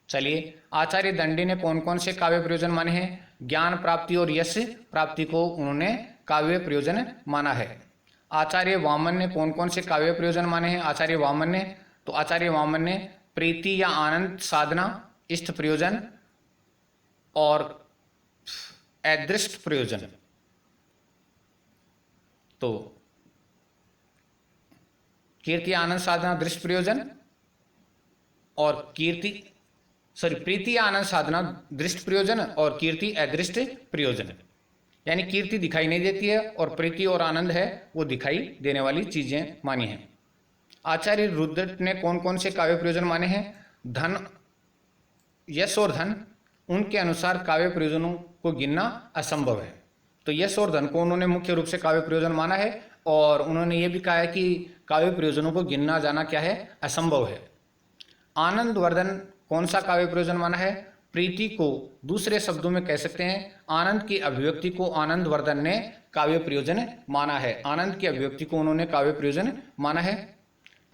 चलिए, आचार्य दंडी ने कौन कौन से काव्य प्रयोजन माने हैं? ज्ञान प्राप्ति और यश प्राप्ति को उन्होंने काव्य प्रयोजन माना है। आचार्य वामन ने कौन कौन से काव्य प्रयोजन माने हैं? आचार्य वामन ने, तो आचार्य वामन ने प्रीति या आनंद साधना, इष्ट प्रयोजन और अदृष्ट प्रयोजन। तो कीर्ति, आनंद साधना, दृष्ट प्रयोजन और प्रीति, आनंद साधना, दृष्ट प्रयोजन और कीर्ति अदृष्ट प्रयोजन। यानी कीर्ति दिखाई नहीं देती है और प्रीति और आनंद है वो दिखाई देने वाली चीजें मानी हैं। आचार्य रुद्र ने कौन कौन से काव्य प्रयोजन माने हैं? धन, यश और धन। उनके अनुसार काव्य प्रयोजनों को गिनना असंभव है। तो यश और धन को उन्होंने मुख्य रूप से काव्य प्रयोजन माना है और उन्होंने ये भी कहा है कि काव्य प्रयोजनों को गिनना जाना क्या है? असंभव है। आनंद वर्धन कौन सा काव्य प्रयोजन माना है? प्रीति को दूसरे शब्दों में कह सकते हैं आनंद की अभिव्यक्ति को आनंदवर्धन ने काव्य प्रयोजन माना है। आनंद की अभिव्यक्ति को उन्होंने काव्य प्रयोजन माना है।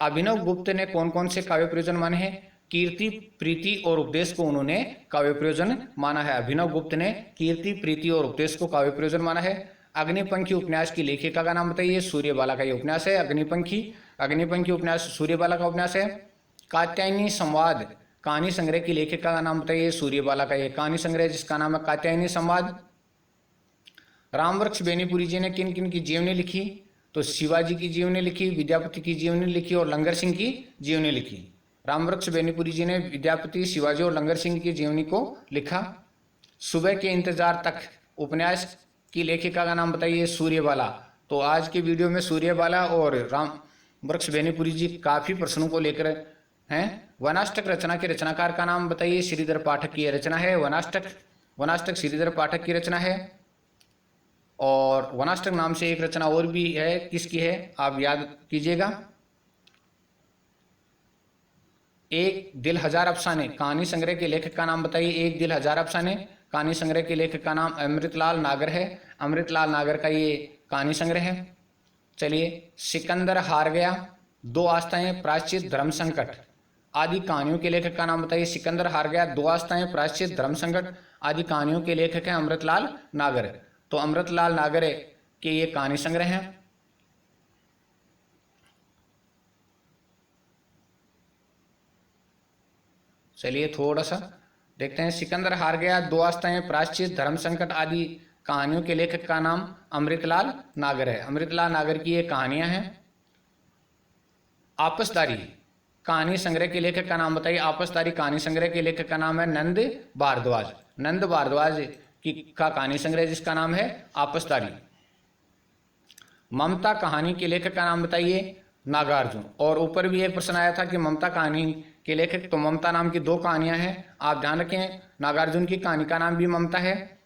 अभिनव गुप्त ने कौन कौन से काव्य प्रयोजन माने हैं? कीर्ति, प्रीति और उपदेश को उन्होंने काव्य प्रयोजन माना है। अभिनव गुप्त ने कीर्ति, प्रीति और उपदेश को काव्य प्रयोजन माना है। अग्निपंखी उपन्यास की लेखिका का नाम बताइए। सूर्यबाला का ये उपन्यास है अग्निपंखी उपन्यास सूर्यबाला का उपन्यास है। कात्यायनी संवाद कहानी संग्रह की लेखिका का नाम बताइए। सूर्यबाला का ये कहानी संग्रह जिसका नाम है कात्यायनी संवाद। रामवृक्ष बेनीपुरी जी ने किन किन की जीवनी लिखी? तो शिवाजी की जीवनी लिखी, विद्यापति की जीवनी लिखी और लंगर सिंह की जीवनी लिखी। रामवृक्ष बेनीपुरी जी ने विद्यापति, शिवाजी और लंगर सिंह की जीवनी को लिखा। सुबह के इंतजार तक उपन्यास की लेखिका का नाम बताइए। सूर्यबाला। तो आज के वीडियो में सूर्यबाला और रामवृक्ष बेनीपुरी जी काफी प्रश्नों को लेकर हैं। वनाष्टक रचना के रचनाकार का नाम बताइए। श्रीधर पाठक की रचना है वनाष्टक श्रीधर पाठक की रचना है। और वनाष्टक नाम से एक रचना और भी है, किसकी है आप याद कीजिएगा। एक दिल हजार अफसाने कहानी संग्रह के लेखक का नाम बताइए। एक दिल हजार अफसाने कहानी संग्रह के लेखक का नाम अमृतलाल नागर है। अमृतलाल नागर का ये कहानी संग्रह है। चलिए, सिकंदर हार गया, दो आस्थाएं, प्रायश्चित, धर्म संकट आदि कहानियों के लेखक का नाम बताइए। सिकंदर हार गया, दो आस्थाएं, प्रायश्चित, धर्म संकट आदि कहानियों के लेखक हैं अमृतलाल नागर। तो अमृतलाल नागर के ये कहानी संग्रह हैं। चलिए थोड़ा सा देखते हैं। सिकंदर हार गया, दो आस्थाएं, प्रायश्चित, धर्म संकट आदि कहानियों के लेखक का नाम अमृतलाल नागर है। अमृतलाल नागर की ये कहानियां हैं। आपसदारी कहानी संग्रह के लेखक का नाम बताइए। आपसदारी कहानी संग्रह के लेखक का नाम है नंद भारद्वाज। नंद भारद्वाज की का कहानी संग्रह जिसका नाम है आपसदारी। ममता कहानी के लेखक का नाम बताइए। नागार्जुन। और ऊपर भी एक प्रश्न आया था कि ममता कहानी के लेखक, तो ममता नाम की दो कहानियां हैं, आप ध्यान रखें। नागार्जुन की कहानी का नाम भी ममता है।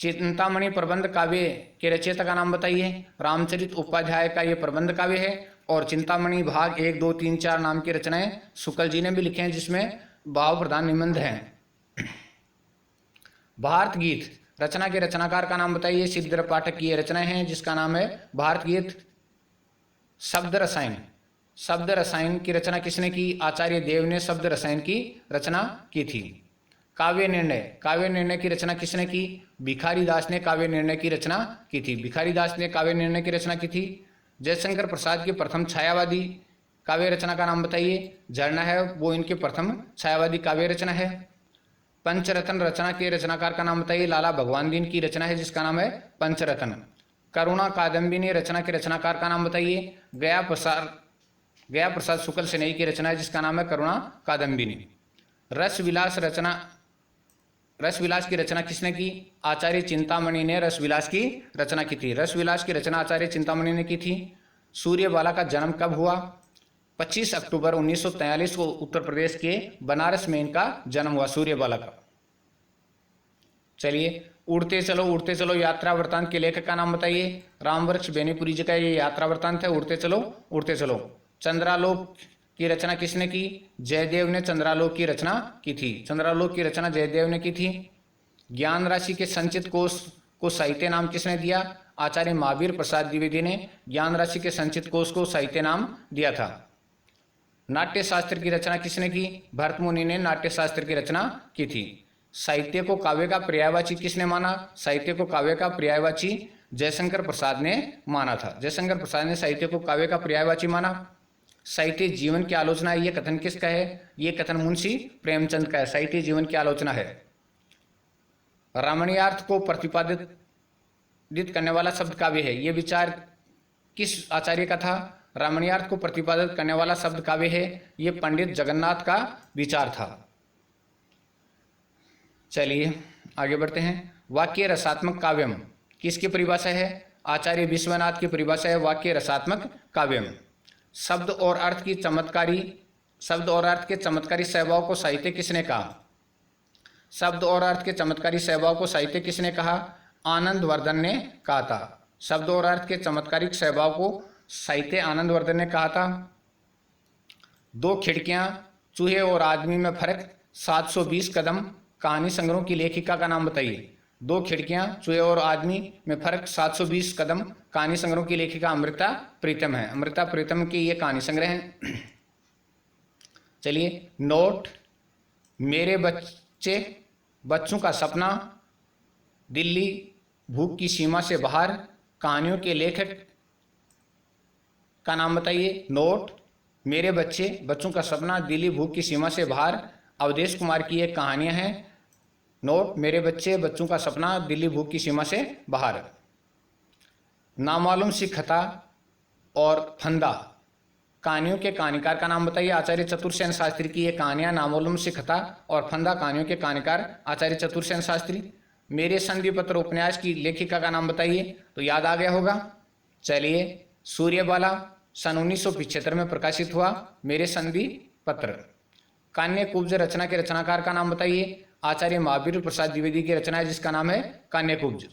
चिंतामणि प्रबंध काव्य के रचयिता का नाम बताइए। रामचरित उपाध्याय का ये प्रबंध काव्य है। और चिंतामणि भाग 1, 2, 3, 4 नाम की रचनाएं शुक्ल जी ने भी लिखे हैं, जिसमें भाव प्रधान निबंध हैं। भारत गीत रचना के रचनाकार का नाम बताइए। श्रीधर पाठक की ये रचनाएं हैं जिसका नाम है भारत गीत। शब्द रसायन की रचना किसने की? आचार्य देव ने शब्द रसायन की रचना की थी। काव्य निर्णय की रचना किसने की? भिखारी दास ने काव्य निर्णय की रचना की थी। भिखारी दास ने काव्य निर्णय की रचना की थी। जयशंकर प्रसाद की प्रथम छायावादी काव्य रचना का नाम बताइए। झरना है वो इनकी प्रथम छायावादी काव्य रचना है। पंचरत्न रचना के रचनाकार का नाम बताइए। लाला भगवान दीन की रचना है जिसका नाम है पंचरत्न। करुणा कादम्बिनी रचना के रचनाकार का नाम बताइए। गया प्रसाद शुक्ल सेनेई की रचना है जिसका नाम है करुणा कादम्बिनी। रसविलास की रचना किसने की? आचार्य चिंतामणि ने रसविलास की रचना की थी। रसविलास की रचना आचार्य चिंतामणि ने की थी। सूर्यबाला का जन्म कब हुआ? 25 अक्टूबर 1943 को उत्तर प्रदेश के बनारस में इनका जन्म हुआ, सूर्यबाला का। चलिए, उड़ते चलो यात्रा वृत्तांत के लेखक का नाम बताइए। रामवृक्ष बेनीपुरी जी का ये यात्रा वृत्तांत है, उड़ते चलो। चंद्रालोक की रचना किसने की? जयदेव ने चंद्रालोक की रचना की थी। चंद्रालोक की रचना जयदेव ने की थी। ज्ञान राशि के संचित कोश को साहित्य नाम किसने दिया? आचार्य महावीर प्रसाद द्विवेदी ने ज्ञान राशि के संचित कोश को साहित्य नाम दिया था। नाट्य शास्त्र की रचना किसने की? भरत मुनि ने नाट्य शास्त्र की रचना की थी। साहित्य को काव्य का पर्यायवाची किसने माना? साहित्य को काव्य का पर्यायवाची जयशंकर प्रसाद ने माना था। जयशंकर प्रसाद ने साहित्य को काव्य का पर्यायवाची माना। साहित्य जीवन की आलोचना है, ये कथन किसका है? ये कथन मुंशी प्रेमचंद का है। साहित्य जीवन की आलोचना है। रमणीयार्थ को प्रतिपादित करने वाला शब्द काव्य है, ये विचार किस आचार्य का था? रमणीयार्थ को प्रतिपादित करने वाला शब्द काव्य है, ये पंडित जगन्नाथ का विचार था। चलिए आगे बढ़ते हैं। वाक्य रसात्मक काव्यम किसकी परिभाषा है? आचार्य विश्वनाथ की परिभाषा है वाक्य रसात्मक काव्यम। शब्द और अर्थ के चमत्कारी स्वभाव को साहित्य किसने कहा? शब्द और अर्थ के चमत्कारी स्वभाव को साहित्य किसने कहा? आनंदवर्धन ने कहा था। शब्द और अर्थ के चमत्कारिक स्वभाव को साहित्य आनंदवर्धन ने कहा था। दो खिड़कियां, चूहे और आदमी में फर्क 720 कदम कहानी संग्रह की लेखिका का नाम बताइए। दो खिड़कियां, चूहे और आदमी में फर्क, 720 कदम कहानी संग्रह की लेखिका अमृता प्रीतम है। अमृता प्रीतम की ये कहानी संग्रह है। चलिए, नोट, मेरे बच्चे, बच्चों का सपना, दिल्ली, भूख की सीमा से बाहर, कहानियों के लेखक का नाम बताइए। नोट, मेरे बच्चे, बच्चों का सपना, दिल्ली, भूख की सीमा से बाहर, अवधेश कुमार की ये कहानियां हैं। नोट, मेरे बच्चे, बच्चों का सपना, दिल्ली, भूख की सीमा से बाहर। नामालूम सी खता और फंदा, कहानियों के कहानीकार का नाम बताइए। आचार्य चतुरसेन शास्त्री की ये कहानियां नामालूम सी खता और फंदा, कहानियों के कहानीकार आचार्य चतुरसेन शास्त्री। मेरे संधि पत्र उपन्यास की लेखिका का नाम बताइए। तो याद आ गया होगा। चलिए, सूर्यबाला सन 1975 में प्रकाशित हुआ मेरे संधि पत्र। कान्यकुब्ज रचना के रचनाकार का नाम बताइए। आचार्य महावीर प्रसाद द्विवेदी की रचना है जिसका नाम है कान्यकुब्ज।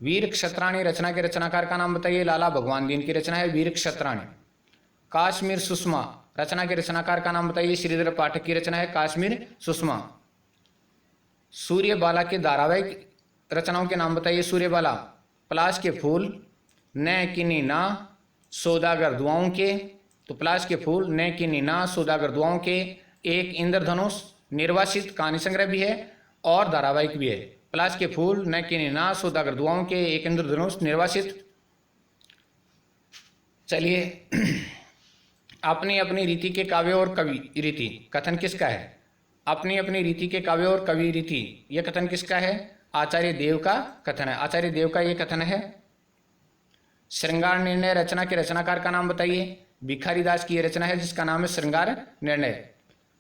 वीर क्षत्राणी रचना के रचनाकार का नाम बताइए। लाला भगवान दीन की रचना है वीर क्षत्राणी। काश्मीर सुषमा रचना के रचनाकार का नाम बताइए। श्रीधर पाठक की रचना है काश्मीर सुषमा। सूर्यबाला के धारावाहिक रचनाओं के नाम बताइए। सूर्यबाला, पलाश के फूल, न किन्नी ना, सौदागर दुआओं के। तो पलाश के फूल, न किन्नी ना, सौदागर दुआओं के, एक इंद्रधनुष, निर्वासित कहानी संग्रह भी है और धारावाहिक भी है। पलाश के फूल, न किन्नी ना, सौदागर दुआओं के, एक इंद्रधनुष, निर्वासित। चलिए, अपनी अपनी रीति के काव्य और कवि रीति, कथन किसका है? अपनी अपनी रीति के काव्य और कवि रीति, यह कथन किसका है? आचार्य देव का कथन है। आचार्य देव का यह कथन है। श्रृंगार निर्णय रचना के रचनाकार का नाम बताइए। भिखारी दास की यह रचना है जिसका नाम है श्रृंगार निर्णय।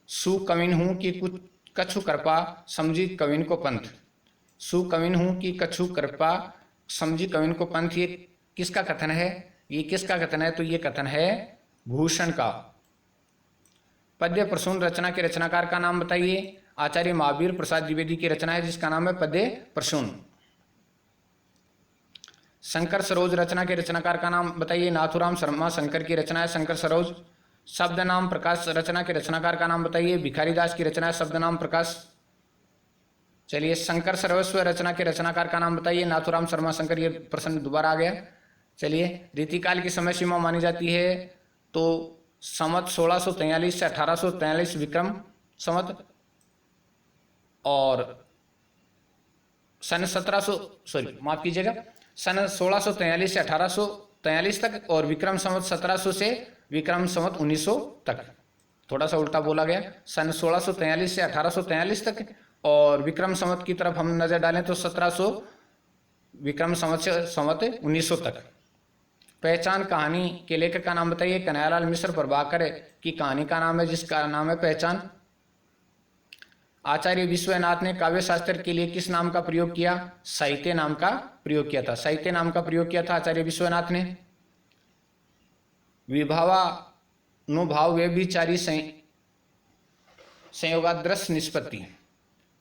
सुकविन हूं कि कुछ कछु कृपा, समझी कविन को पंथ। सुकविन हूं कि कछु कृपा, समझी कविन को पंथ, ये किसका कथन है? ये किसका कथन है? तो ये कथन है भूषण का। पद्य प्रसून रचना के रचनाकार का नाम बताइए। आचार्य महावीर प्रसाद द्विवेदी की रचना है जिसका नाम है पद्य प्रसून। शंकर सरोज रचना के रचनाकार का नाम बताइए। नाथुराम शर्मा शंकर की रचना है शंकर सरोज। शब्द नाम प्रकाश रचना के रचनाकार का नाम बताइए। भिखारी दास की रचना है शब्द नाम प्रकाश। चलिए, शंकर सर्वस्व रचना के रचनाकार का नाम बताइए। नाथुराम शर्मा शंकर, ये प्रश्न दोबारा आ गया। चलिए, रीतिकाल की समय सीमा मानी जाती है तो संवत 1643 से 1843 विक्रम संवत और सन 1643 से 1843 तक और विक्रम संवत 1700 से विक्रम संवत 1900 तक। थोड़ा सा उल्टा बोला गया। सन 1643 से 1843 तक और विक्रम संवत की तरफ हम नजर डालें तो 1700 विक्रम संवत से संवत 1900 तक। पहचान कहानी के लेखक का नाम बताइए। कन्हैयालाल मिश्र प्रभाकर की कहानी का नाम है जिसका नाम है पहचान। आचार्य विश्वनाथ ने काव्य शास्त्र के लिए किस नाम का प्रयोग किया? साहित्य नाम का प्रयोग किया था। साहित्य नाम का प्रयोग किया था आचार्य विश्वनाथ ने। विभावानुभाव व्यभिचारी संयोगादृश निष्पत्ति।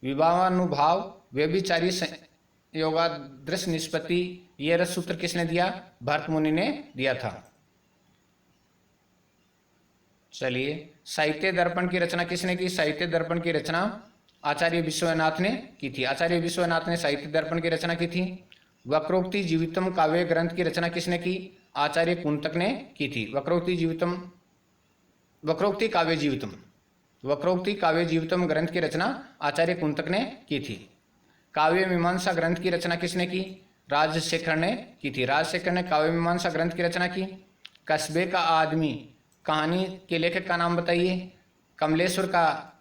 विभावानुभाव व्यभिचारी संयोगादृश निष्पत्ति, यह रस सूत्र किसने दिया? भरत मुनि ने दिया था। चलिए, साहित्य दर्पण की रचना किसने की? साहित्य दर्पण की रचना आचार्य विश्वनाथ ने की थी। आचार्य विश्वनाथ ने साहित्य दर्पण की रचना की थी। वक्रोक्ति जीवितम काव्य ग्रंथ की रचना किसने की? आचार्य कुंतक ने की थी। वक्रोक्ति काव्य जीवितम ग्रंथ की रचना आचार्य कुंतक ने की थी। काव्य मीमांसा ग्रंथ की रचना किसने की? राजशेखर ने की थी। राजशेखर ने काव्य मीमांसा ग्रंथ की रचना की। कस्बे का आदमी कहानी के लेखक का नाम बताइए। कमलेश्वर का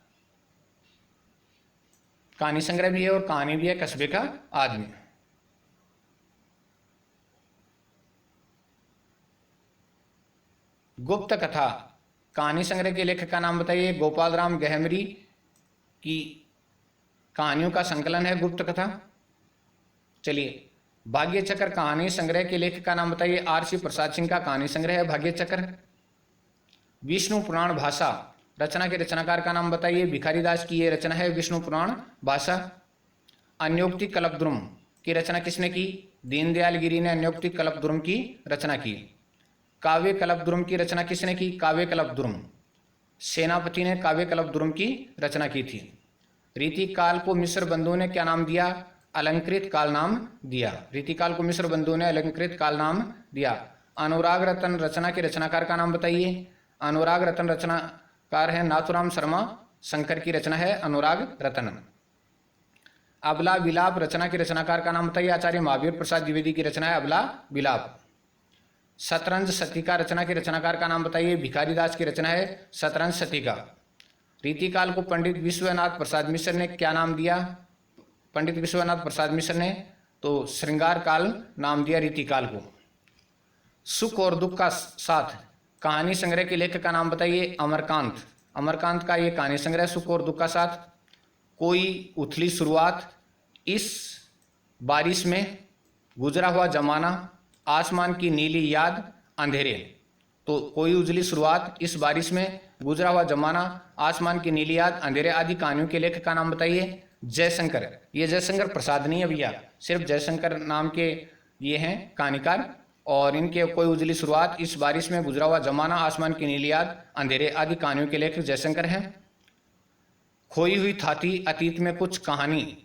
कहानी संग्रह भी है और कहानी भी है कस्बे का आदमी। गुप्त कथा कहानी संग्रह के लेखक का नाम बताइए। गोपाल राम गहमरी की कहानियों का संकलन है गुप्त कथा। चलिए, भाग्य चक्र कहानी संग्रह के लेखक का नाम बताइए। आर.सी. प्रसाद सिंह का कहानी संग्रह है भाग्य चक्र। विष्णु पुराण भाषा रचना के रचनाकार का नाम बताइए। भिखारी दास की ये रचना है विष्णु पुराण भाषा। अन्योक्ति कल्पद्रुम की रचना किसने की? दीनदयाल गिरी ने अन्योक्ति कल्पद्रुम की रचना की। काव्य कल्पद्रुम की रचना किसने की? काव्य कल्पद्रुम। सेनापति ने काव्य कल्पद्रुम की रचना की थी। रीतिकाल को मिस्र बंधुओं ने क्या नाम दिया? अलंकृत काल नाम दिया। रीतिकाल को मिस्र बंधुओं ने अलंकृत काल नाम दिया। अनुराग रत्न रचना के रचनाकार का नाम बताइए। अनुराग रत्न रचनाकार है नाथुराम शर्मा, शंकर की रचना है अनुराग रत्न। अबला विलाप रचना के रचनाकार का नाम बताइए। आचार्य महावीर प्रसाद द्विवेदी की रचना है अबला विलाप। शतरंज शतिका रचना के रचनाकार का नाम बताइए। भिखारी दास की रचना है शतरंज शतिका। रीतिकाल को पंडित विश्वनाथ प्रसाद मिश्र ने क्या नाम दिया? पंडित विश्वनाथ प्रसाद मिश्र ने तो श्रृंगार काल नाम दिया रीतिकाल को। सुख और दुख का साथ कहानी संग्रह के लेखक का नाम बताइए। अमरकांत। अमरकांत का ये कहानी संग्रह सुख और दुख का साथ। कोई उथली शुरुआत, इस बारिश में, गुजरा हुआ जमाना, आसमान की नीली याद, अंधेरे। तो कोई उजली शुरुआत, इस बारिश में, गुजरा हुआ जमाना, आसमान की नीली याद, अंधेरे आदि कहानियों के लेखक का नाम बताइए। जयशंकर। ये जयशंकर प्रसाद नहीं है भैया, सिर्फ जयशंकर नाम के ये हैं कहानीकार। और इनके कोई उजली शुरुआत, इस बारिश में, गुजरा हुआ जमाना, आसमान की नीली याद, अंधेरे आदि कहानियों के लेखक जयशंकर हैं। खोई हुई थाती अतीत में कुछ कहानी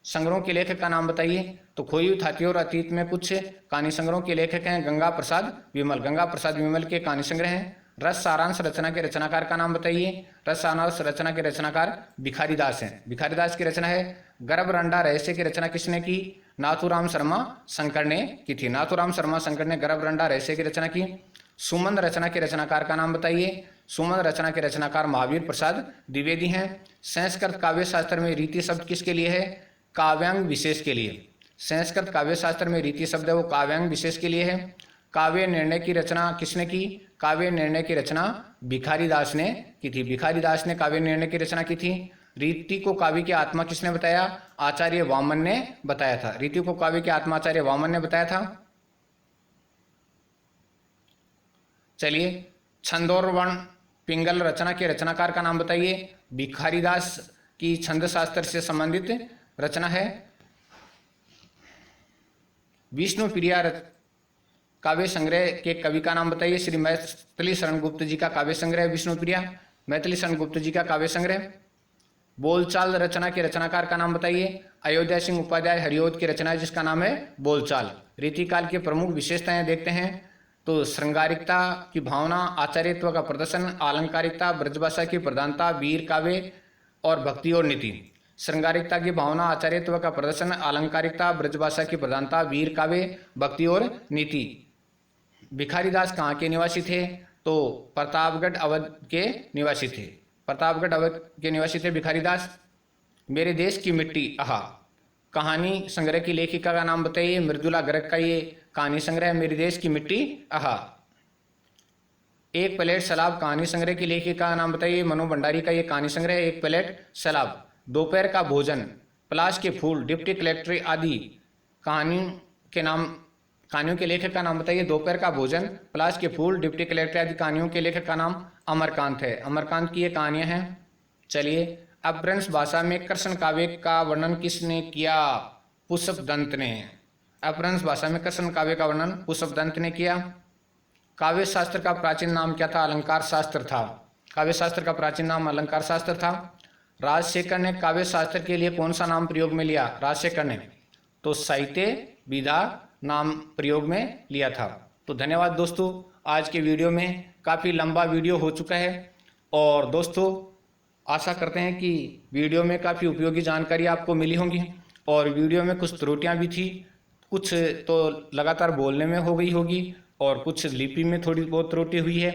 संग्रहों के लेखक का नाम बताइए। तो खोई हुई थाती और अतीत में कुछ कहानी संग्रहों के लेखक हैं गंगा प्रसाद विमल। गंगा प्रसाद विमल के कहानी संग्रह हैं। रस सारांश रचना के रचनाकार का नाम बताइए। रस सारांश रचना के रचनाकार भिखारी दास हैं। भिखारी दास की रचना है गर्भरंडा रहस्य की रचना किसने की? नाथुराम शर्मा शंकर ने की थी। नाथुराम शर्मा शंकर ने गर्भरंडा रहस्य की रचना की। सुमन रचना के रचनाकार का नाम बताइए। सुमन रचना के रचनाकार महावीर प्रसाद द्विवेदी हैं। संस्कृत काव्य शास्त्र में रीति शब्द किसके लिए है? काव्यांग विशेष के लिए। संस्कृत काव्य शास्त्र में रीति शब्द है वो काव्यांग विशेष के लिए है। काव्य निर्णय की रचना किसने की? काव्य निर्णय की रचना भिखारी दास ने की थी। भिखारी दास ने काव्य निर्णय की रचना की थी। रीति को काव्य की आत्मा किसने बताया? आचार्य वामन ने बताया था। रीति को काव्य की आत्मा आचार्य वामन ने बताया था। चलिए, छंद और वर्ण पिंगल रचना के रचनाकार का नाम बताइए। भिखारी दास की छंद शास्त्र से संबंधित रचना है। विष्णु प्रिया काव्य संग्रह के कवि का नाम बताइए। श्री मैथिली शरण गुप्त जी का काव्य संग्रह विष्णु प्रिया। मैथिली शरण गुप्त जी का काव्य संग्रह। बोलचाल रचना के रचनाकार का नाम बताइए। अयोध्या सिंह उपाध्याय हरिओद की रचना है जिसका नाम है बोलचाल। रीतिकाल की प्रमुख विशेषताएं देखते हैं तो श्रृंगारिकता की भावना, आचार्यत्व का प्रदर्शन, अलंकारिकता, ब्रजभाषा की प्रधानता, वीर काव्य और भक्ति और नीति। श्रृंगारिकता की भावना, आचार्यत्व का प्रदर्शन, अलंकारिकता, ब्रजभाषा की प्रधानता, वीर काव्य, भक्ति और नीति। भिखारी दास कहाँ के निवासी थे? तो प्रतापगढ़ अवध के निवासी थे। प्रतापगढ़ अवध के निवासी थे भिखारी दास। मेरे देश की मिट्टी आहा कहानी संग्रह की लेखिका का नाम बताइए। मृदुला गर्ग का ये कहानी संग्रह है मेरे देश की मिट्टी आहा। एक प्लेट सलाब कहानी संग्रह की लेखिका का नाम बताइए। मनु भंडारी का ये कहानी संग्रह है एक प्लेट सलाब। दोपहर का भोजन, पलाश के फूल, डिप्टी कलेक्टर आदि कहानियों के लेखक का नाम बताइए। दोपहर का भोजन, पलाश के फूल, डिप्टी कलेक्टर आदि कहानियों के लेखक का नाम अमरकांत है। अमरकांत की ये कहानियां हैं। चलिए, अपभ्रंश भाषा में कृष्ण काव्य का वर्णन किसने किया? पुष्पदंत ने। अपभ्रंश भाषा में कृष्ण काव्य का वर्णन पुष्पदंत ने किया। काव्य शास्त्र का प्राचीन नाम क्या था? अलंकार शास्त्र था। काव्य शास्त्र का प्राचीन नाम अलंकार शास्त्र था। राजशेखर ने काव्य शास्त्र के लिए कौन सा नाम प्रयोग में लिया? राजशेखर ने तो साहित्य विधा नाम प्रयोग में लिया था। तो धन्यवाद दोस्तों, आज के वीडियो में काफ़ी लंबा वीडियो हो चुका है और दोस्तों आशा करते हैं कि वीडियो में काफ़ी उपयोगी जानकारी आपको मिली होंगी। और वीडियो में कुछ त्रुटियां भी थी, कुछ तो लगातार बोलने में हो गई होगी और कुछ लिपि में थोड़ी बहुत त्रुटि हुई है,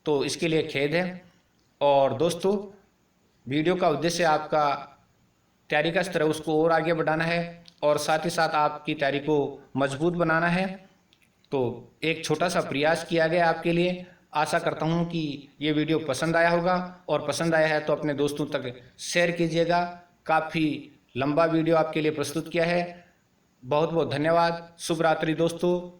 तो इसके लिए खेद है। और दोस्तों वीडियो का उद्देश्य आपका तैयारी का स्तर उसको और आगे बढ़ाना है और साथ ही साथ आपकी तैयारी को मजबूत बनाना है। तो एक छोटा सा प्रयास किया गया आपके लिए। आशा करता हूं कि ये वीडियो पसंद आया होगा और पसंद आया है तो अपने दोस्तों तक शेयर कीजिएगा। काफ़ी लंबा वीडियो आपके लिए प्रस्तुत किया है। बहुत बहुत धन्यवाद। शुभ रात्रि दोस्तों।